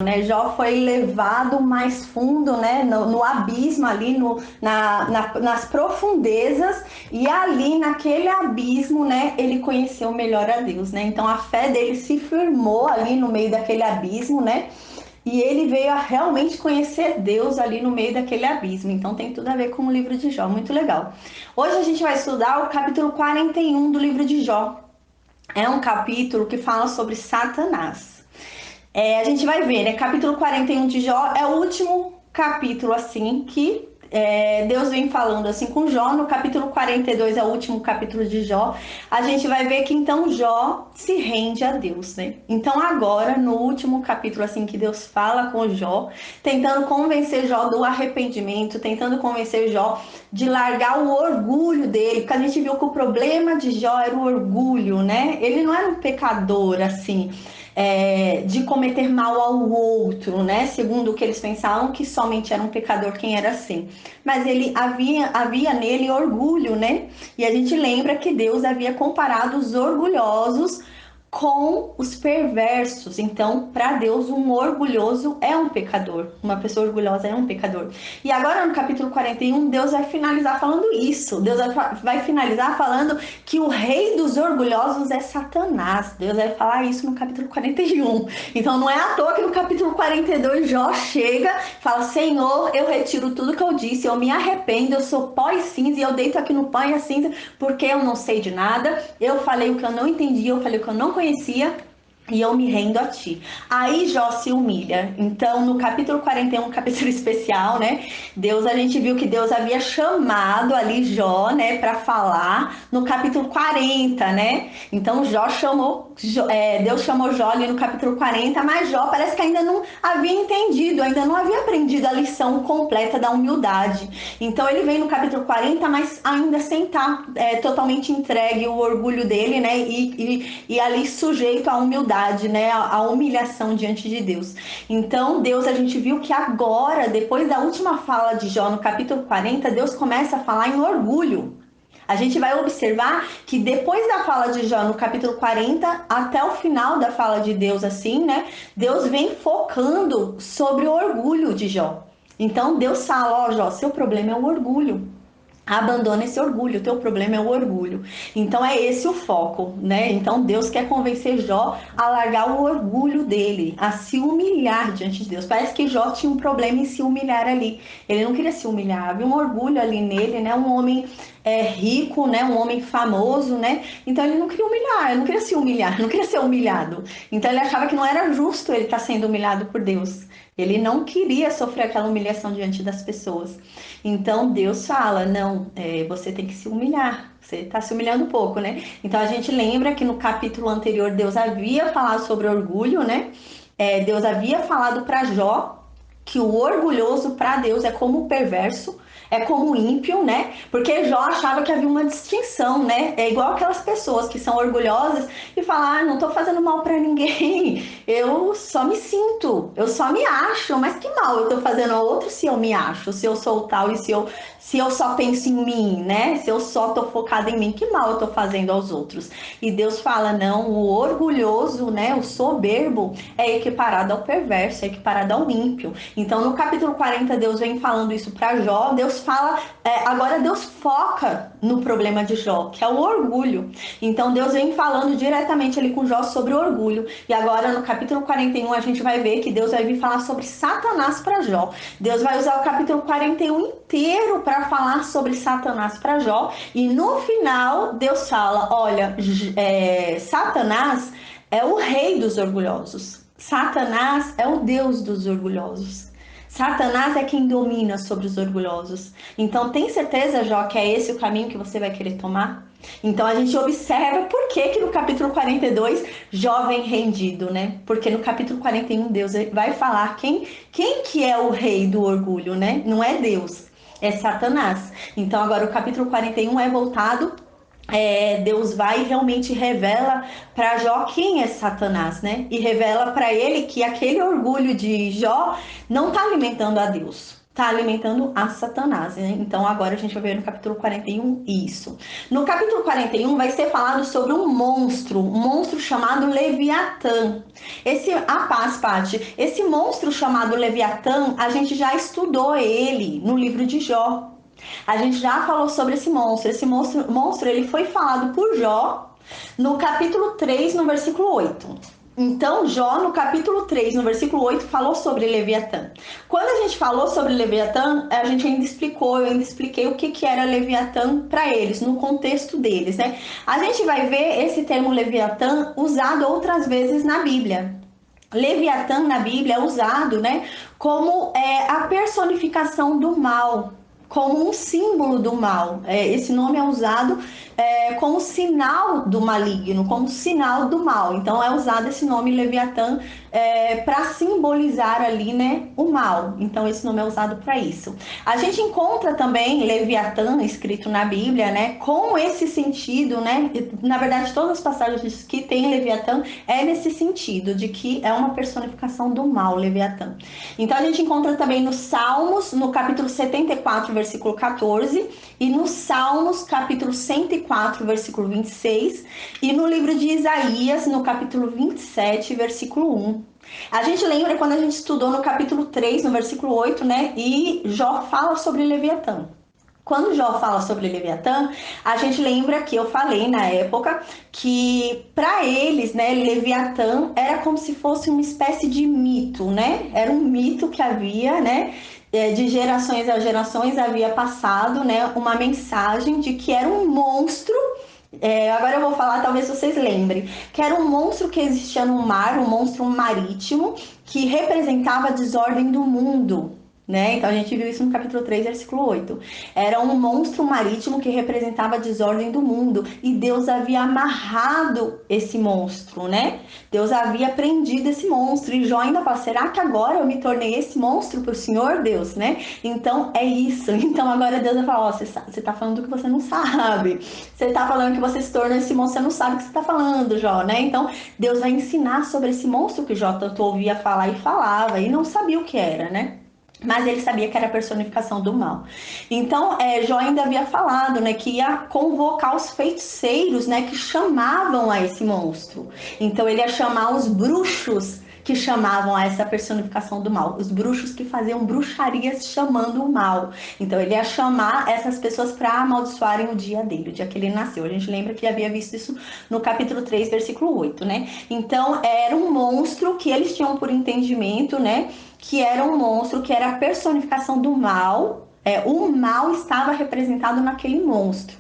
né? Jó foi levado mais fundo, né? No abismo ali, nas profundezas, e ali naquele abismo, né? Ele conheceu melhor a Deus, né? Então a fé dele se firmou ali no meio daquele abismo, né? E ele veio a realmente conhecer Deus ali no meio daquele abismo. Então tem tudo a ver com o livro de Jó, muito legal. Hoje a gente vai estudar o capítulo 41 do livro de Jó. É um capítulo que fala sobre Satanás. A gente vai ver, né? Capítulo 41 de Jó é o último capítulo, assim, que Deus vem falando, assim, com Jó. No capítulo 42 é o último capítulo de Jó. A gente vai ver que, então, Jó se rende a Deus, né? Então, agora, no último capítulo, assim, que Deus fala com Jó, tentando convencer Jó do arrependimento, tentando convencer Jó de largar o orgulho dele, porque a gente viu que o problema de Jó era o orgulho, né? Ele não era um pecador, assim, de cometer mal ao outro, né? Segundo o que eles pensavam, que somente era um pecador quem era assim. Mas ele havia nele orgulho, né? E a gente lembra que Deus havia comparado os orgulhosos com os perversos. Então, para Deus, um orgulhoso é um pecador. Uma pessoa orgulhosa é um pecador. E agora, no capítulo 41, Deus vai finalizar falando isso. Deus vai finalizar falando que o rei dos orgulhosos é Satanás. Deus vai falar isso no capítulo 41. Então, não é à toa que no capítulo 42, Jó chega e fala: Senhor, eu retiro tudo que eu disse, eu me arrependo, eu sou pó e cinza, e eu deito aqui no pó e a cinza, porque eu não sei de nada, eu falei o que eu não entendi, eu falei o que eu não conhecia, e eu me rendo a ti. Aí Jó se humilha. Então, no capítulo 41, capítulo especial, né? A gente viu que Deus havia chamado ali Jó, né, para falar no capítulo 40, né? Então, Deus chamou Jó ali no capítulo 40, mas Jó parece que ainda não havia entendido, ainda não havia aprendido a lição completa da humildade. Então, ele vem no capítulo 40, mas ainda sem estar totalmente entregue o orgulho dele, né? E ali sujeito à humildade, né? A humilhação diante de Deus. Então, a gente viu que agora, depois da última fala de Jó no capítulo 40, Deus começa a falar em orgulho. A gente vai observar que depois da fala de Jó no capítulo 40, até o final da fala de Deus, assim, né? Deus vem focando sobre o orgulho de Jó. Então, Deus fala: ó, Jó, seu problema é o orgulho. Abandona esse orgulho, o teu problema é o orgulho. Então é esse o foco, né? Então Deus quer convencer Jó a largar o orgulho dele, a se humilhar diante de Deus. Parece que Jó tinha um problema em se humilhar ali. Ele não queria se humilhar, havia um orgulho ali nele, né? Um homem rico, né? Um homem famoso, né? Então ele não queria humilhar, ele não queria se humilhar, não queria ser humilhado. Então ele achava que não era justo ele estar sendo humilhado por Deus. Ele não queria sofrer aquela humilhação diante das pessoas. Então Deus fala: não, você tem que se humilhar. Você está se humilhando um pouco, né? Então a gente lembra que no capítulo anterior Deus havia falado sobre orgulho, né? Deus havia falado para Jó que o orgulhoso para Deus é como o perverso, é como o ímpio, né? Porque Jó achava que havia uma distinção, né? É igual aquelas pessoas que são orgulhosas e falam: ah, não tô fazendo mal para ninguém, eu só me sinto, eu só me acho, mas que mal eu tô fazendo a outro se eu me acho, se eu sou tal e se eu só penso em mim, né? Se eu só tô focada em mim, que mal eu tô fazendo aos outros? E Deus fala: não, o orgulhoso, né? O soberbo é equiparado ao perverso, é equiparado ao ímpio. Então, no capítulo 40, Deus vem falando isso para Jó. Deus fala, agora Deus foca no problema de Jó, que é o orgulho. Então, Deus vem falando diretamente ali com Jó sobre o orgulho. E agora, no capítulo 41, a gente vai ver que Deus vai vir falar sobre Satanás para Jó. Deus vai usar o capítulo 41 inteiro para falar sobre Satanás para Jó. E no final, Deus fala: olha, Satanás é o rei dos orgulhosos. Satanás é o Deus dos orgulhosos. Satanás é quem domina sobre os orgulhosos. Então, tem certeza, Jó, que é esse o caminho que você vai querer tomar? Então, a gente observa por que no capítulo 42 Jó vem rendido, né? Porque no capítulo 41 Deus vai falar quem que é o rei do orgulho, né? Não é Deus, é Satanás. Então, agora o capítulo 41 é voltado. Deus vai e realmente revela para Jó quem é Satanás, né? E revela para ele que aquele orgulho de Jó não está alimentando a Deus, Está alimentando a Satanás, né? Então agora a gente vai ver no capítulo 41 isso. No capítulo 41 vai ser falado sobre um monstro chamado Leviatã. Paty, esse monstro chamado Leviatã, a gente já estudou ele no livro de Jó. A gente já falou sobre esse monstro. Esse monstro ele foi falado por Jó no capítulo 3, no versículo 8. Então, Jó, no capítulo 3, no versículo 8, falou sobre Leviatã. Quando a gente falou sobre Leviatã, a gente ainda explicou, eu ainda expliquei o que era Leviatã para eles, no contexto deles, né? A gente vai ver esse termo Leviatã usado outras vezes na Bíblia. Leviatã na Bíblia é usado, né, como a personificação do mal, como um símbolo do mal. Esse nome é usado como sinal do maligno, como sinal do mal. Então é usado esse nome Leviatã para simbolizar ali, né, o mal. Então esse nome é usado para isso. A gente encontra também Leviatã escrito na Bíblia, né, com esse sentido, né? Na verdade, todas as passagens que tem Leviatã é nesse sentido, de que é uma personificação do mal, Leviatã. Então a gente encontra também nos Salmos, no capítulo 74, versículo 14, e nos Salmos, capítulo 104, versículo 26, e no livro de Isaías, no capítulo 27, versículo 1. A gente lembra quando a gente estudou no capítulo 3, no versículo 8, né? E Jó fala sobre Leviatã. Quando Jó fala sobre Leviatã, a gente lembra que eu falei na época que para eles, né, Leviatã era como se fosse uma espécie de mito, né? Era um mito que havia, né? De gerações a gerações havia passado, né, uma mensagem de que era um monstro. Agora eu vou falar, talvez vocês lembrem, que era um monstro que existia no mar, um monstro marítimo, que representava a desordem do mundo, né? Então a gente viu isso no capítulo 3, versículo 8. Era um monstro marítimo que representava a desordem do mundo, e Deus havia amarrado esse monstro, né? Deus havia prendido esse monstro, e Jó ainda fala, será que agora eu me tornei esse monstro para o Senhor, Deus, né? Então é isso. Então agora Deus vai falar, você tá falando do que você não sabe. Você tá falando que você se tornou esse monstro, você não sabe o que você tá falando, Jó, né? Então Deus vai ensinar sobre esse monstro que Jó tanto ouvia falar e falava, e não sabia o que era, né? Mas ele sabia que era a personificação do mal. Então, Jó ainda havia falado, né, que ia convocar os feiticeiros, né, que chamavam a esse monstro. Então, ele ia chamar os bruxos que chamavam a essa personificação do mal. Os bruxos que faziam bruxarias chamando o mal. Então, ele ia chamar essas pessoas para amaldiçoarem o dia dele, o dia que ele nasceu. A gente lembra que havia visto isso no capítulo 3, versículo 8, né? Então, era um monstro que eles tinham por entendimento, né, que era um monstro, que era a personificação do mal. O mal estava representado naquele monstro.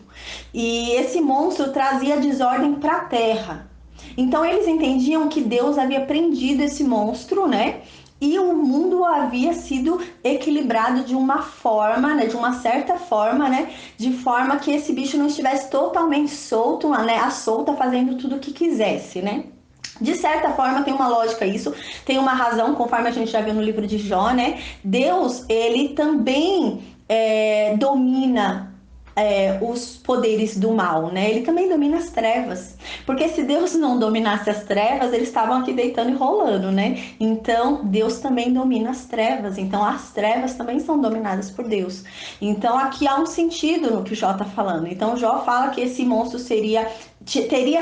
E esse monstro trazia desordem para a terra. Então eles entendiam que Deus havia prendido esse monstro, né? E o mundo havia sido equilibrado de uma forma, né, de uma certa forma, né, de forma que esse bicho não estivesse totalmente solto, né, à solta, fazendo tudo o que quisesse, né? De certa forma tem uma lógica isso, tem uma razão, conforme a gente já viu no livro de Jó, né? Deus, ele também domina os poderes do mal, né? Ele também domina as trevas, porque se Deus não dominasse as trevas, eles estavam aqui deitando e rolando, né? Então Deus também domina as trevas, então as trevas também são dominadas por Deus. Então aqui há um sentido no que Jó está falando. Então Jó fala que esse monstro teria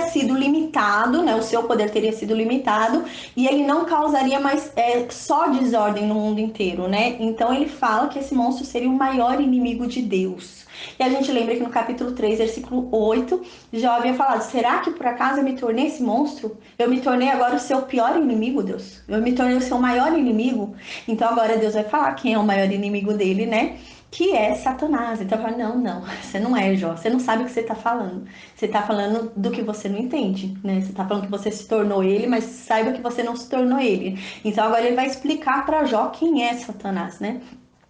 sido limitado, né? O seu poder teria sido limitado, e ele não causaria mais só desordem no mundo inteiro, né? Então ele fala que esse monstro seria o maior inimigo de Deus. E a gente lembra que no capítulo 3, versículo 8, Jó havia falado, será que por acaso eu me tornei esse monstro? Eu me tornei agora o seu pior inimigo, Deus? Eu me tornei o seu maior inimigo? Então agora Deus vai falar quem é o maior inimigo dele, né? Que é Satanás. Então fala, não, você não é, Jó, você não sabe o que você está falando. Você está falando do que você não entende, né? Você está falando que você se tornou ele, mas saiba que você não se tornou ele. Então agora ele vai explicar para Jó quem é Satanás, né?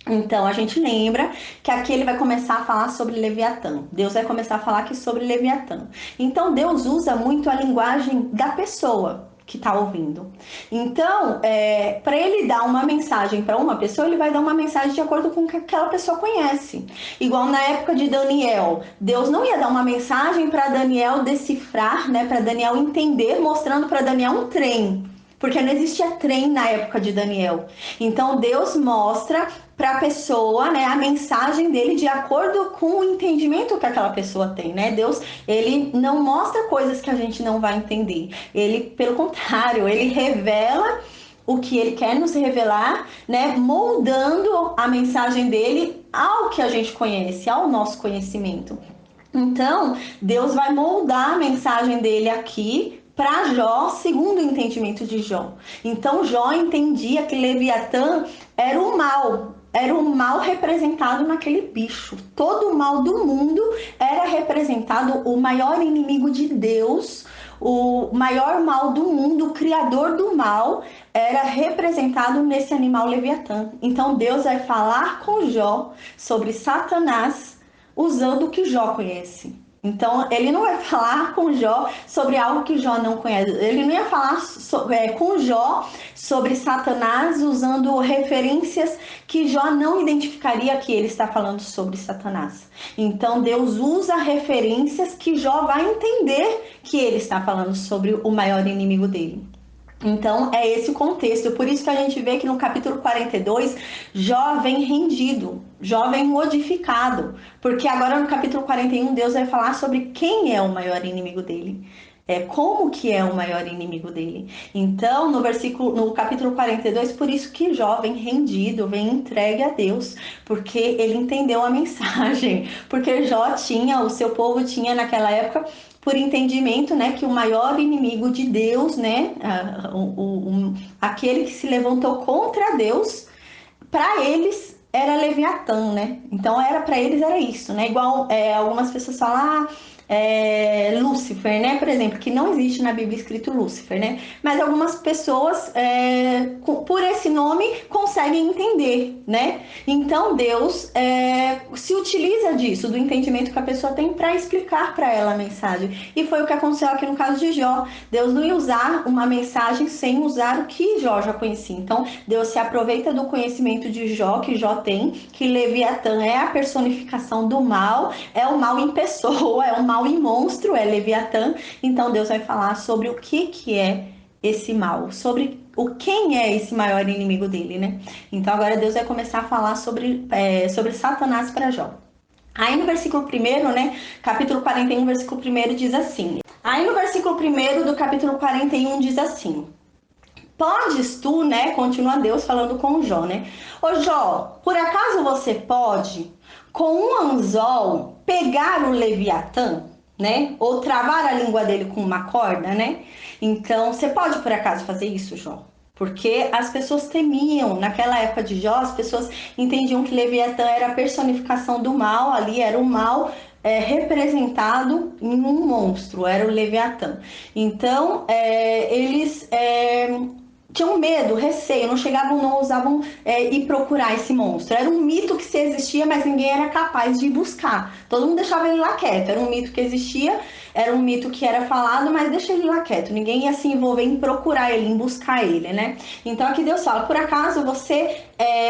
Então a gente lembra que aqui ele vai começar a falar sobre Leviatã. Deus vai começar a falar aqui sobre Leviatã. Então Deus usa muito a linguagem da pessoa que está ouvindo. Então, para ele dar uma mensagem para uma pessoa, ele vai dar uma mensagem de acordo com o que aquela pessoa conhece. Igual na época de Daniel, Deus não ia dar uma mensagem para Daniel decifrar, né, para Daniel entender, mostrando para Daniel um trem. porque não existia trem na época de Daniel. Então Deus mostra para a pessoa, né, a mensagem dele de acordo com o entendimento que aquela pessoa tem, né? Deus, ele não mostra coisas que a gente não vai entender. Ele, pelo contrário, ele revela o que ele quer nos revelar, né, moldando a mensagem dele ao que a gente conhece, ao nosso conhecimento. Então, Deus vai moldar a mensagem dele aqui para Jó, segundo o entendimento de Jó. Então, Jó entendia que Leviatã era o mal representado naquele bicho. Todo o mal do mundo era representado, o maior inimigo de Deus, o maior mal do mundo, o criador do mal, era representado nesse animal Leviatã. Então, Deus vai falar com Jó sobre Satanás, usando o que Jó conhece. Então, ele não vai falar com Jó sobre algo que Jó não conhece. Ele não ia falar com Jó sobre Satanás usando referências que Jó não identificaria que ele está falando sobre Satanás. Então, Deus usa referências que Jó vai entender que ele está falando sobre o maior inimigo dele. Então, é esse o contexto. Por isso que a gente vê que no capítulo 42, Jó vem rendido, Jó vem modificado. Porque agora no capítulo 41, Deus vai falar sobre quem é o maior inimigo dele. Como que é o maior inimigo dele. Então, no capítulo 42, por isso que Jó vem rendido, vem entregue a Deus. Porque ele entendeu a mensagem. Porque Jó tinha, o seu povo tinha naquela época, por entendimento, né, que o maior inimigo de Deus, né, aquele que se levantou contra Deus, para eles era Leviatã, né? Então para eles era isso, né? Igual algumas pessoas falam, Lúcifer, né? Por exemplo, que não existe na Bíblia escrito Lúcifer, né? Mas algumas pessoas, por esse nome, conseguem entender, né? Então Deus se utiliza disso, do entendimento que a pessoa tem, para explicar para ela a mensagem. E foi o que aconteceu aqui no caso de Jó. Deus não ia usar uma mensagem sem usar o que Jó já conhecia. Então Deus se aproveita do conhecimento de Jó, que Jó tem, que Leviatã é a personificação do mal, é o mal em pessoa, é o mal em monstro, é Leviatã. Então Deus vai falar sobre o que é esse mal, sobre quem é esse maior inimigo dele, né? Então agora Deus vai começar a falar sobre Satanás para Jó. Aí no versículo 1, né, capítulo 41, versículo 1 diz assim. Aí no versículo 1 do capítulo 41 diz assim: podes tu, né, continua Deus falando com Jó, né? Ô Jó, por acaso você pode, com um anzol, pegar o Leviatã, né? Ou travar a língua dele com uma corda, né? Então, você pode por acaso fazer isso, Jó? Porque as pessoas temiam, naquela época de Jó, as pessoas entendiam que Leviatã era a personificação do mal, ali era o mal representado em um monstro, era o Leviatã. Então, eles tinham medo, receio, não chegavam, não ousavam ir procurar esse monstro. Era um mito que se existia, mas ninguém era capaz de ir buscar. Todo mundo deixava ele lá quieto. Era um mito que existia, era um mito que era falado, mas deixa ele lá quieto. Ninguém ia se envolver em procurar ele, em buscar ele, né? Então aqui Deus fala, por acaso você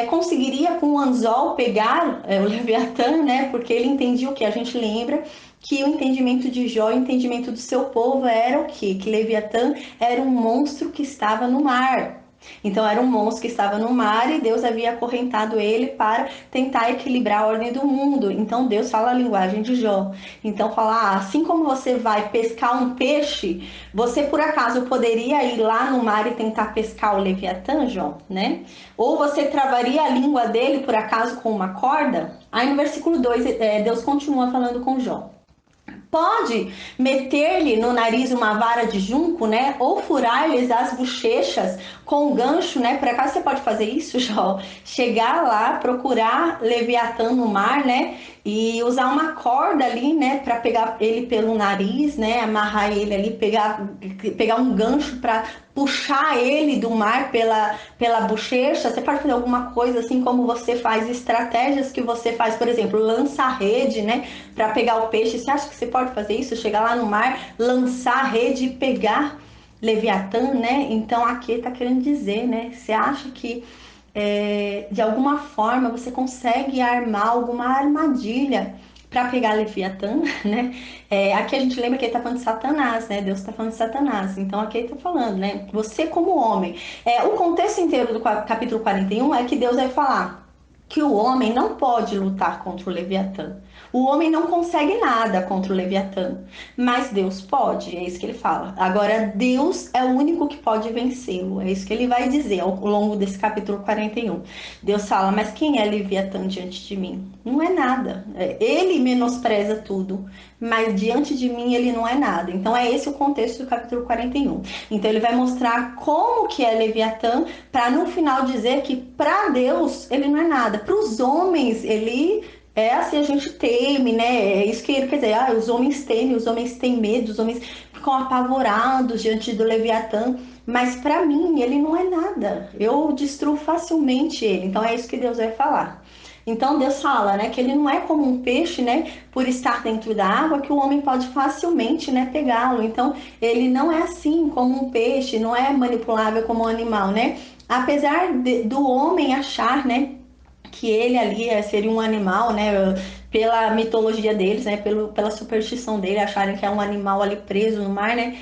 conseguiria com o anzol pegar o Leviatã, né? Porque ele entendia o que a gente lembra, que o entendimento de Jó, o entendimento do seu povo era o quê? Que Leviatã era um monstro que estava no mar. Então era um monstro que estava no mar e Deus havia acorrentado ele para tentar equilibrar a ordem do mundo. Então Deus fala a linguagem de Jó. Então fala, assim como você vai pescar um peixe, você por acaso poderia ir lá no mar e tentar pescar o Leviatã, Jó, né? Ou você travaria a língua dele por acaso com uma corda? Aí no versículo 2, Deus continua falando com Jó. Pode meter-lhe no nariz uma vara de junco, né? Ou furar-lhes as bochechas com um gancho, né? Por acaso você pode fazer isso, Jó? Chegar lá, procurar Leviatã no mar, né? E usar uma corda ali, né? Para pegar ele pelo nariz, né? Amarrar ele ali, pegar um gancho para puxar ele do mar pela bochecha. Você pode fazer alguma coisa assim como você faz, estratégias que você faz, por exemplo, lançar rede, né? Para pegar o peixe. Você acha que você pode fazer isso? Chegar lá no mar, lançar a rede e pegar Leviatã, né? Então aqui está querendo dizer, né? Você acha que de alguma forma você consegue armar alguma armadilha para pegar Leviatã, né? Aqui a gente lembra que ele tá falando de Satanás, né? Deus tá falando de Satanás. Então aqui ele tá falando, né? Você como homem. O contexto inteiro do capítulo 41 é que Deus vai falar que o homem não pode lutar contra o Leviatã. O homem não consegue nada contra o Leviatã, mas Deus pode, é isso que ele fala. Agora, Deus é o único que pode vencê-lo, é isso que ele vai dizer ao longo desse capítulo 41. Deus fala, mas quem é Leviatã diante de mim? Não é nada. Ele menospreza tudo, mas diante de mim ele não é nada. Então é esse o contexto do capítulo 41. Então ele vai mostrar como que é Leviatã, para no final dizer que para Deus ele não é nada. Para os homens ele assim, a gente teme, né? É isso que ele quer dizer. Os homens temem, os homens têm medo, os homens ficam apavorados diante do Leviatã. Mas para mim ele não é nada. Eu destruo facilmente ele. Então é isso que Deus vai falar. Então Deus fala, né, que ele não é como um peixe, né, por estar dentro da água, que o homem pode facilmente, né, pegá-lo. Então ele não é assim como um peixe, não é manipulável como um animal, né? Apesar do homem achar, né, que ele ali seria um animal, né? Pela mitologia deles, né? Pela superstição dele, acharem que é um animal ali preso no mar, né?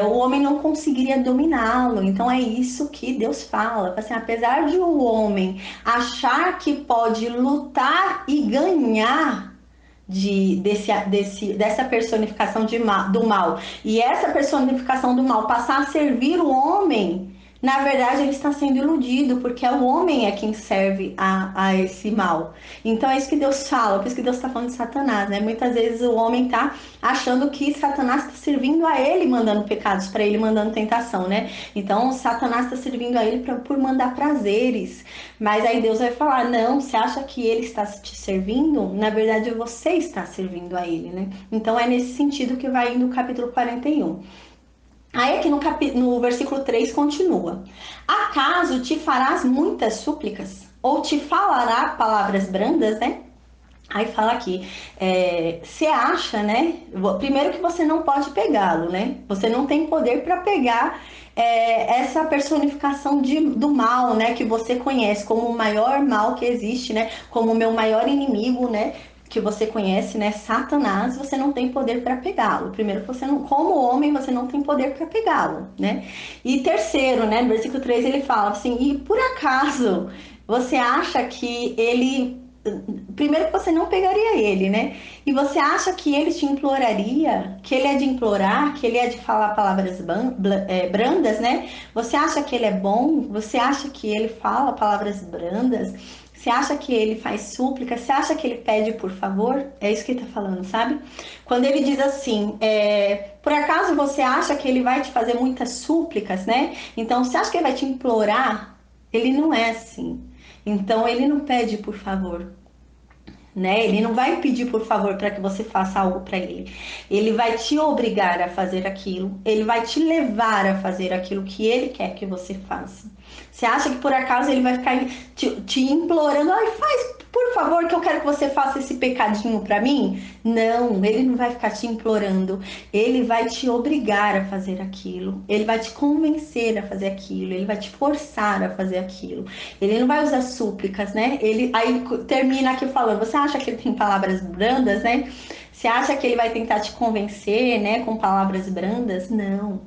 O homem não conseguiria dominá-lo. Então é isso que Deus fala. Assim, apesar de o homem achar que pode lutar e ganhar dessa personificação do mal, e essa personificação do mal passar a servir o homem, na verdade ele está sendo iludido, porque o homem é quem serve a esse mal. Então é isso que Deus fala, por isso que Deus está falando de Satanás, né? Muitas vezes o homem está achando que Satanás está servindo a ele, mandando pecados para ele, mandando tentação, né? Então Satanás está servindo a ele por mandar prazeres. Mas aí Deus vai falar, não, você acha que ele está te servindo? Na verdade você está servindo a ele, né? Então é nesse sentido que vai indo o capítulo 41. Aí aqui no versículo 3 continua. Acaso te farás muitas súplicas? Ou te falará palavras brandas, né? Aí fala aqui, você acha, né? Primeiro que você não pode pegá-lo, né? Você não tem poder para pegar essa personificação do mal, né? Que você conhece como o maior mal que existe, né? Como o meu maior inimigo, né? Que você conhece, né? Satanás, você não tem poder para pegá-lo. Primeiro, você não, como homem, você não tem poder para pegá-lo, né? E terceiro, né? No versículo 3 ele fala assim: e por acaso você acha que ele. Primeiro que você não pegaria ele, né? E você acha que ele te imploraria, que ele é de implorar, que ele é de falar palavras brandas, né? Você acha que ele é bom? Você acha que ele fala palavras brandas? Você acha que ele faz súplica? Você acha que ele pede por favor? É isso que ele tá falando, sabe? Quando ele diz assim, por acaso você acha que ele vai te fazer muitas súplicas, né? Então, você acha que ele vai te implorar? Ele não é assim. Então, ele não pede por favor, né? Ele não vai pedir por favor para que você faça algo para ele. Ele vai te obrigar a fazer aquilo. Ele vai te levar a fazer aquilo que ele quer que você faça. Você acha que por acaso ele vai ficar te implorando, ai, faz por favor que eu quero que você faça esse pecadinho para mim? Não, ele não vai ficar te implorando. Ele vai te obrigar a fazer aquilo. Ele vai te convencer a fazer aquilo. Ele vai te forçar a fazer aquilo. Ele não vai usar súplicas, né? Ele aí termina aqui falando, você acha que ele tem palavras brandas, né? Você acha que ele vai tentar te convencer, né, com palavras brandas? Não.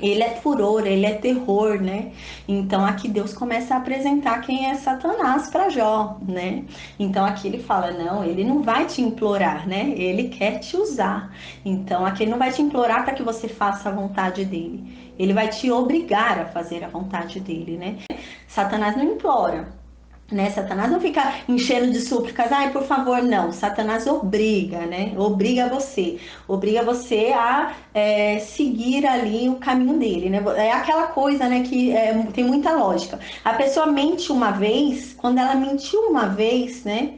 Ele é furor, ele é terror, né? Então aqui Deus começa a apresentar quem é Satanás para Jó, né? Então aqui ele fala, não, ele não vai te implorar, né? Ele quer te usar. Então aqui ele não vai te implorar para que você faça a vontade dele. Ele vai te obrigar a fazer a vontade dele, né? Satanás não implora, né? Satanás não fica enchendo de súplicas, ai, por favor, não. Satanás obriga, né? Obriga você a seguir ali o caminho dele, né? É aquela coisa, né, que tem muita lógica. A pessoa mente uma vez, quando ela mentiu uma vez, né?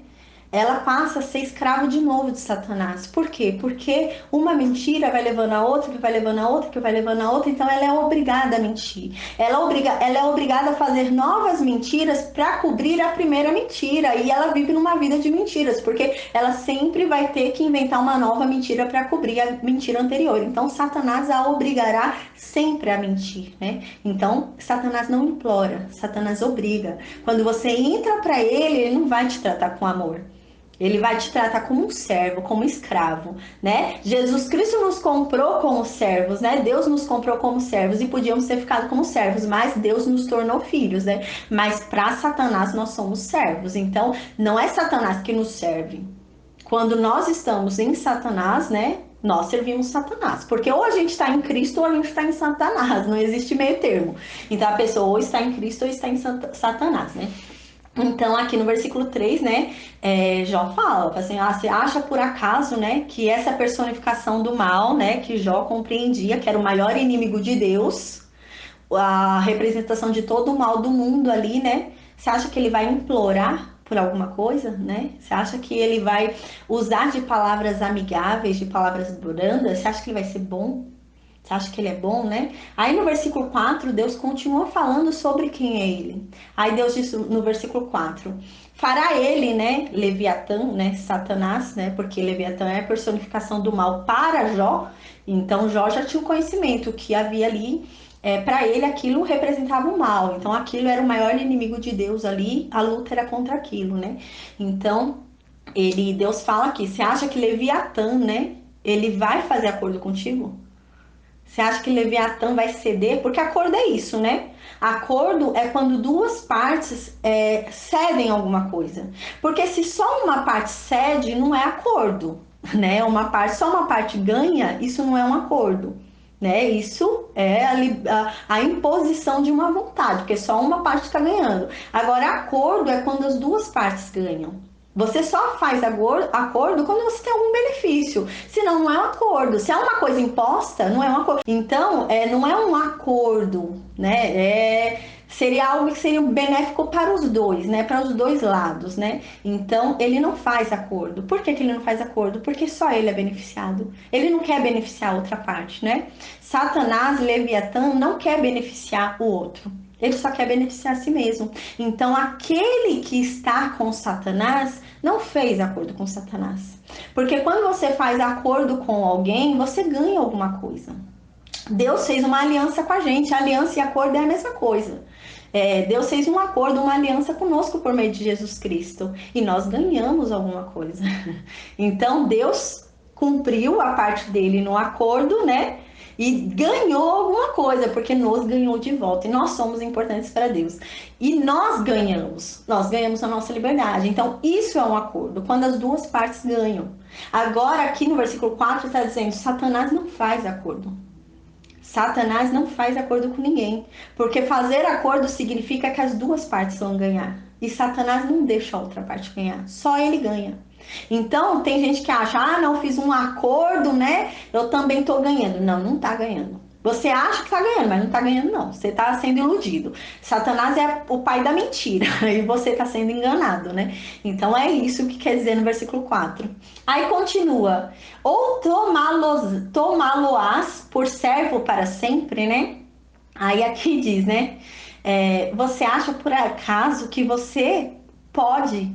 Ela passa a ser escravo de novo de Satanás. Por quê? Porque uma mentira vai levando a outra, que vai levando a outra, que vai levando a outra, então ela é obrigada a mentir. Ela é obrigada a fazer novas mentiras para cobrir a primeira mentira. E ela vive numa vida de mentiras, porque ela sempre vai ter que inventar uma nova mentira para cobrir a mentira anterior. Então Satanás a obrigará sempre a mentir, né? Então Satanás não implora, Satanás obriga. Quando você entra para ele, ele não vai te tratar com amor. Ele vai te tratar como um servo, como escravo, né? Jesus Cristo nos comprou como servos, né? Deus nos comprou como servos e podíamos ter ficado como servos, mas Deus nos tornou filhos, né? Mas para Satanás nós somos servos. Então, não é Satanás que nos serve. Quando nós estamos em Satanás, né? Nós servimos Satanás. Porque ou a gente está em Cristo ou a gente está em Satanás. Não existe meio termo. Então a pessoa ou está em Cristo ou está em Satanás, né? Então, aqui no versículo 3, né, Jó fala, assim, você acha por acaso, né, que essa personificação do mal, né, que Jó compreendia, que era o maior inimigo de Deus, a representação de todo o mal do mundo ali, né, você acha que ele vai implorar por alguma coisa, né? Você acha que ele vai usar de palavras amigáveis, de palavras brandas? Você acha que ele vai ser bom? Você acha que ele é bom, né? Aí no versículo 4, Deus continua falando sobre quem é ele. Aí Deus diz no versículo 4: fará ele, né, Leviatã, né, Satanás, né, porque Leviatã é a personificação do mal para Jó. Então Jó já tinha o conhecimento que havia ali, para ele aquilo representava o mal. Então aquilo era o maior inimigo de Deus ali, a luta era contra aquilo, né? Então Deus fala aqui: você acha que Leviatã, né, ele vai fazer acordo contigo? Você acha que Leviatã vai ceder? Porque acordo é isso, né? Acordo é quando duas partes cedem alguma coisa. Porque se só uma parte cede, não é acordo, né? Só uma parte ganha, isso não é um acordo, né? Isso é a imposição de uma vontade, porque só uma parte está ganhando. Agora, acordo é quando as duas partes ganham. Você só faz acordo quando você tem algum benefício. Senão, não é um acordo. Se é uma coisa imposta, não é um acordo. Então, não é um acordo, né? Seria algo que seria benéfico para os dois, né? Para os dois lados, né? Então, ele não faz acordo. Por que ele não faz acordo? Porque só ele é beneficiado. Ele não quer beneficiar a outra parte, né? Satanás, Leviatã, não quer beneficiar o outro. Ele só quer beneficiar a si mesmo. Então, aquele que está com Satanás não fez acordo com Satanás. Porque quando você faz acordo com alguém, você ganha alguma coisa. Deus fez uma aliança com a gente. Aliança e acordo é a mesma coisa. Deus fez um acordo, uma aliança conosco por meio de Jesus Cristo. E nós ganhamos alguma coisa. Então, Deus cumpriu a parte dele no acordo, né? E ganhou alguma coisa, porque nos ganhou de volta. E nós somos importantes para Deus. E nós ganhamos a nossa liberdade. Então, isso é um acordo, quando as duas partes ganham. Agora, aqui no versículo 4 está dizendo: Satanás não faz acordo. Satanás não faz acordo com ninguém. Porque fazer acordo significa que as duas partes vão ganhar. E Satanás não deixa a outra parte ganhar. Só ele ganha. Então, tem gente que acha: não, fiz um acordo, né? Eu também tô ganhando. Não, não tá ganhando. Você acha que tá ganhando, mas não tá ganhando, não. Você tá sendo iludido. Satanás é o pai da mentira e você tá sendo enganado, né? Então, é isso que quer dizer no versículo 4. Aí continua: ou tomá-lo-ás por servo para sempre, né? Aí aqui diz, né? Você acha por acaso que você pode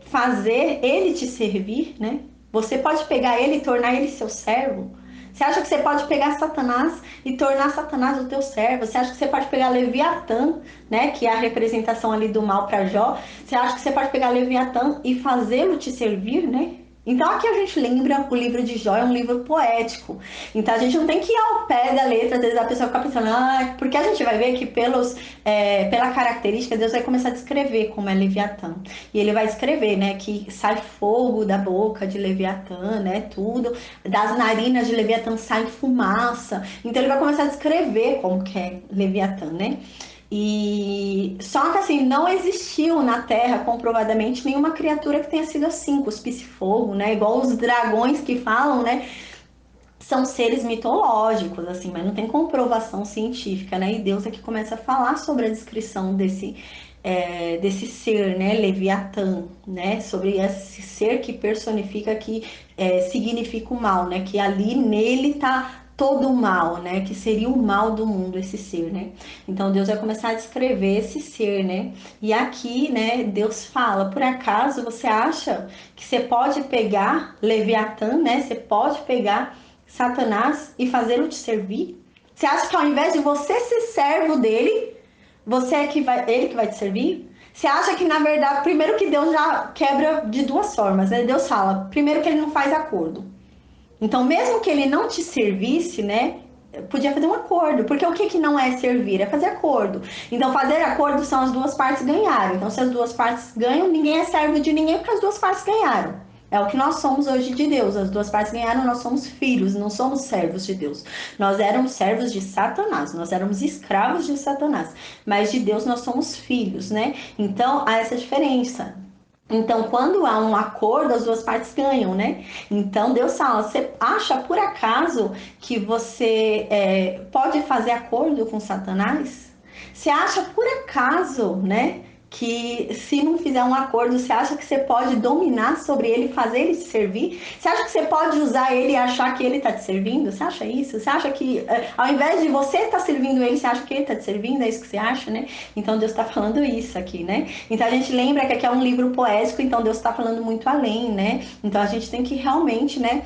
fazer ele te servir, né? Você pode pegar ele e tornar ele seu servo? Você acha que você pode pegar Satanás e tornar Satanás o teu servo? Você acha que você pode pegar Leviatã, né, que é a representação ali do mal para Jó? Você acha que você pode pegar Leviatã e fazê-lo te servir, né? Então aqui a gente lembra, o livro de Jó é um livro poético. Então a gente não tem que ir ao pé da letra, às vezes a pessoa fica pensando, porque a gente vai ver que pela característica, Deus vai começar a descrever como é Leviatã. E ele vai escrever, né, que sai fogo da boca de Leviatã, né, tudo. Das narinas de Leviatã sai fumaça. Então ele vai começar a descrever como que é Leviatã, né? E só que assim, não existiu na Terra comprovadamente nenhuma criatura que tenha sido assim, cuspisse fogo, né? Igual os dragões que falam, né? São seres mitológicos, assim, mas não tem comprovação científica, né? E Deus é que começa a falar sobre a descrição desse ser, né? Leviatã, né? Sobre esse ser que personifica, que significa o mal, né? Que ali nele tá todo o mal, né? Que seria o mal do mundo, esse ser, né? Então Deus vai começar a descrever esse ser, né? E aqui, né, Deus fala: por acaso você acha que você pode pegar Leviatã, né? Você pode pegar Satanás e fazê-lo te servir? Você acha que ao invés de você ser servo dele, ele que vai te servir? Você acha que, na verdade, primeiro que Deus já quebra de duas formas, né? Deus fala, primeiro que ele não faz acordo. Então, mesmo que ele não te servisse, né? Podia fazer um acordo, porque o que, que não é servir? É fazer acordo. Então, fazer acordo são as duas partes ganharem. Então, se as duas partes ganham, ninguém é servo de ninguém porque as duas partes ganharam. É o que nós somos hoje de Deus. As duas partes ganharam, nós somos filhos, não somos servos de Deus. Nós éramos servos de Satanás, nós éramos escravos de Satanás. Mas de Deus nós somos filhos, né? Então, há essa diferença. Então, quando há um acordo, as duas partes ganham, né? Então, Deus fala, você acha por acaso que você pode fazer acordo com Satanás? Você acha por acaso, né? Que se não fizer um acordo, você acha que você pode dominar sobre ele, fazer ele te servir? Você acha que você pode usar ele e achar que ele está te servindo? Você acha isso? Você acha que ao invés de você estar servindo ele, você acha que ele está te servindo? É isso que você acha, né? Então Deus está falando isso aqui, né? Então a gente lembra que aqui é um livro poético, então Deus está falando muito além, né? Então a gente tem que realmente, né?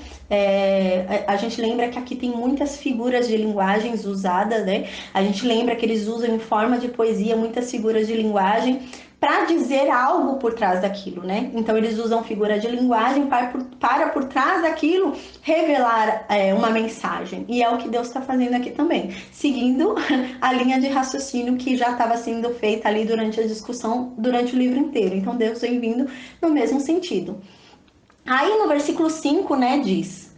A gente lembra que aqui tem muitas figuras de linguagens usadas, né? A gente lembra que eles usam em forma de poesia muitas figuras de linguagem para dizer algo por trás daquilo, né? Então eles usam figura de linguagem para por trás daquilo revelar uma mensagem. E é o que Deus está fazendo aqui também, seguindo a linha de raciocínio que já estava sendo feita ali durante a discussão, durante o livro inteiro. Então Deus vem vindo no mesmo sentido. Aí no versículo 5, né, diz: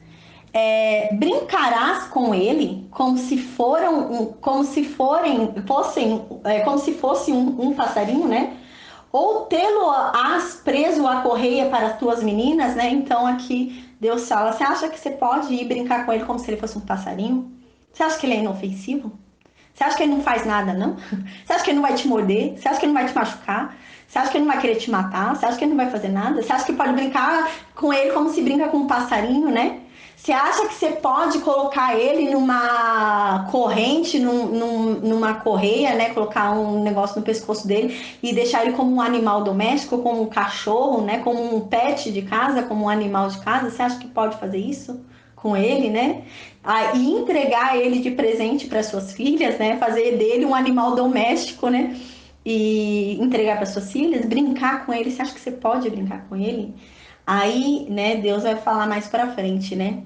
brincarás com ele como se fosse um passarinho, né? Ou tê-lo-ás preso à correia para as tuas meninas, né? Então aqui Deus fala, você acha que você pode ir brincar com ele como se ele fosse um passarinho? Você acha que ele é inofensivo? Você acha que ele não faz nada, não? Você acha que ele não vai te morder? Você acha que ele não vai te machucar? Você acha que ele não vai querer te matar? Você acha que ele não vai fazer nada? Você acha que pode brincar com ele como se brinca com um passarinho, né? Você acha que você pode colocar ele numa corrente, numa correia, né? Colocar um negócio no pescoço dele e deixar ele como um animal doméstico, como um cachorro, né? Como um pet de casa, como um animal de casa? Você acha que pode fazer isso com ele, né? E entregar ele de presente para suas filhas, né? Fazer dele um animal doméstico, né? E entregar para suas filhas, brincar com ele. Você acha que você pode brincar com ele? Aí, né, Deus vai falar mais pra frente, né?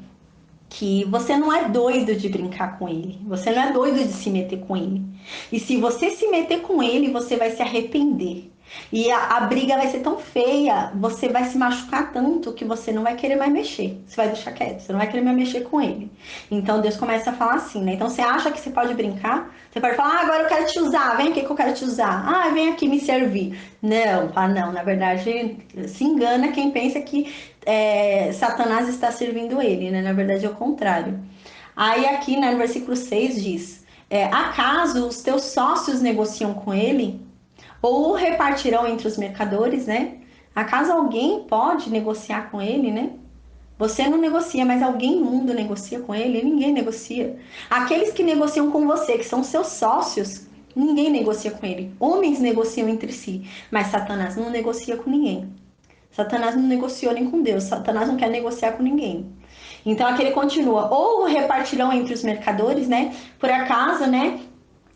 Que você não é doido de brincar com ele. Você não é doido de se meter com ele. E se você se meter com ele, você vai se arrepender. E a briga vai ser tão feia, você vai se machucar tanto que você não vai querer mais mexer. Você vai deixar quieto, você não vai querer mais mexer com ele. Então Deus começa a falar assim, né? Então você acha que você pode brincar? Você pode falar, agora eu quero te usar, vem aqui que eu quero te usar. Vem aqui me servir. Não, não, na verdade se engana quem pensa que Satanás está servindo ele, né? Na verdade é o contrário. Aí aqui, né, no versículo 6 diz, acaso os teus sócios negociam com ele? Ou repartirão entre os mercadores, né? Acaso alguém pode negociar com ele, né? Você não negocia, mas alguém no mundo negocia com ele? Ninguém negocia. Aqueles que negociam com você, que são seus sócios, ninguém negocia com ele. Homens negociam entre si, mas Satanás não negocia com ninguém. Satanás não negociou nem com Deus. Satanás não quer negociar com ninguém. Então aqui ele continua. Ou repartirão entre os mercadores, né? Por acaso, né?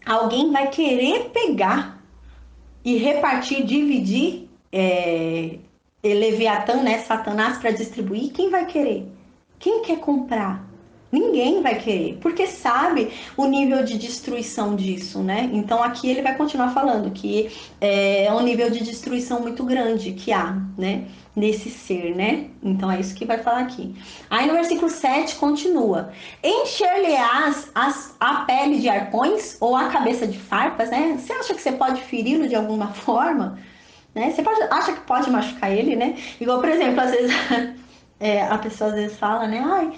Alguém vai querer pegar e repartir, dividir Leviatã, né, Satanás, para distribuir, quem vai querer? Quem quer comprar? Ninguém vai querer, porque sabe o nível de destruição disso, né? Então aqui ele vai continuar falando que é um nível de destruição muito grande que há, né? Nesse ser, né? Então é isso que vai falar aqui. Aí no versículo 7 continua: encher-lhe-ás a pele de arpões ou a cabeça de farpas, né? Você acha que você pode feri-lo de alguma forma? Né? Você acha que pode machucar ele, né? Igual, por exemplo, às vezes a pessoa às vezes fala, né?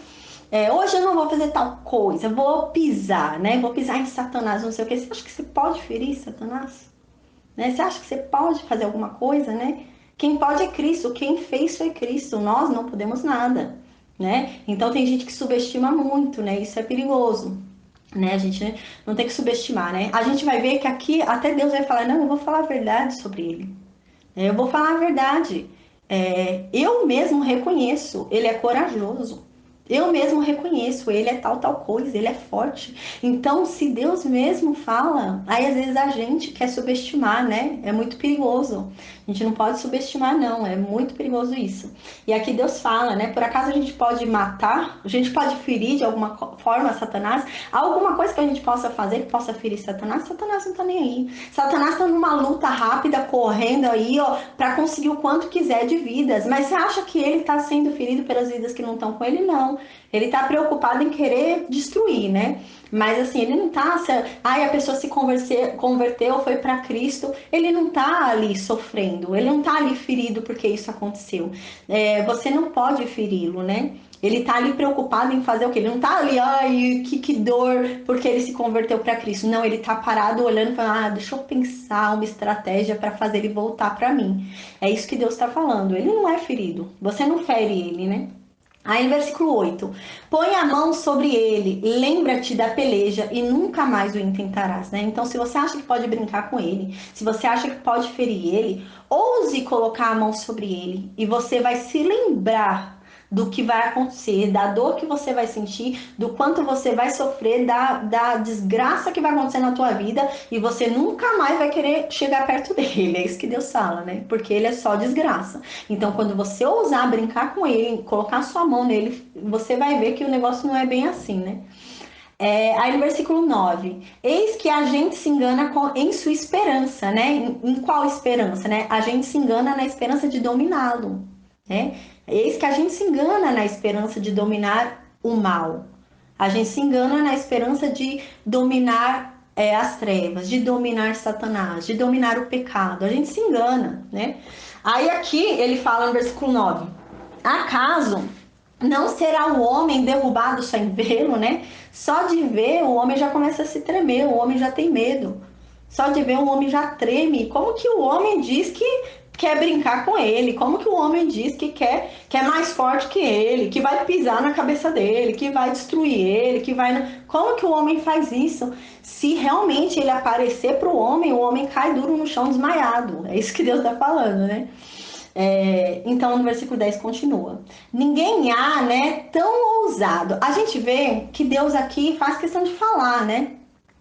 Hoje eu não vou fazer tal coisa, vou pisar, né? Vou pisar em Satanás, não sei o que. Você acha que você pode ferir Satanás? Né? Você acha que você pode fazer alguma coisa, né? Quem pode é Cristo, quem fez foi Cristo, nós não podemos nada, né? Então tem gente que subestima muito, né? Isso é perigoso, né? A gente não tem que subestimar, né? A gente vai ver que aqui até Deus vai falar, não, eu vou falar a verdade sobre ele. Eu vou falar a verdade. Eu mesmo reconheço, ele é corajoso. Eu mesmo reconheço, ele é tal, tal coisa, ele é forte. Então, se Deus mesmo fala, aí às vezes a gente quer subestimar, né? É muito perigoso. A gente não pode subestimar, não. É muito perigoso isso. E aqui Deus fala, né? Por acaso a gente pode matar, a gente pode ferir de alguma forma Satanás? Alguma coisa que a gente possa fazer que possa ferir Satanás? Satanás não tá nem aí. Satanás tá numa luta rápida, correndo aí, ó, para conseguir o quanto quiser de vidas. Mas você acha que ele tá sendo ferido pelas vidas que não estão com ele? Não. Ele tá preocupado em querer destruir, né? Mas assim, ele não tá, ai, a pessoa se converteu, foi para Cristo, ele não tá ali sofrendo, ele não tá ali ferido porque isso aconteceu. Você não pode feri-lo, né? Ele tá ali preocupado em fazer o quê? Ele não tá ali, ai, que dor, porque ele se converteu para Cristo. Não, ele tá parado olhando para, deixa eu pensar uma estratégia para fazer ele voltar para mim. É isso que Deus está falando. Ele não é ferido. Você não fere ele, né? Aí no versículo 8, põe a mão sobre ele, lembra-te da peleja e nunca mais o intentarás, né? Então, se você acha que pode brincar com ele, se você acha que pode ferir ele, ouse colocar a mão sobre ele e você vai se lembrar do que vai acontecer, da dor que você vai sentir, do quanto você vai sofrer, da desgraça que vai acontecer na tua vida e você nunca mais vai querer chegar perto dele. É isso que Deus fala, né? Porque ele é só desgraça. Então, quando você ousar brincar com ele, colocar sua mão nele, você vai ver que o negócio não é bem assim, né? Aí no versículo 9, eis que a gente se engana em sua esperança, né? Em qual esperança, né? A gente se engana na esperança de dominá-lo, né? Eis que a gente se engana na esperança de dominar o mal. A gente se engana na esperança de dominar as trevas, de dominar Satanás, de dominar o pecado. A gente se engana, né? Aí aqui ele fala no versículo 9, acaso não será o homem derrubado só em vê-lo, né? Só de ver o homem já começa a se tremer, o homem já tem medo. Só de ver o homem já treme. Como que o homem diz que quer brincar com ele? Como que o homem diz que é mais forte que ele, que vai pisar na cabeça dele, que vai destruir ele, que vai... Como que o homem faz isso? Se realmente ele aparecer para o homem cai duro no chão desmaiado. É isso que Deus está falando, né? Então, no versículo 10 continua. Ninguém há, né, tão ousado. A gente vê que Deus aqui faz questão de falar, né?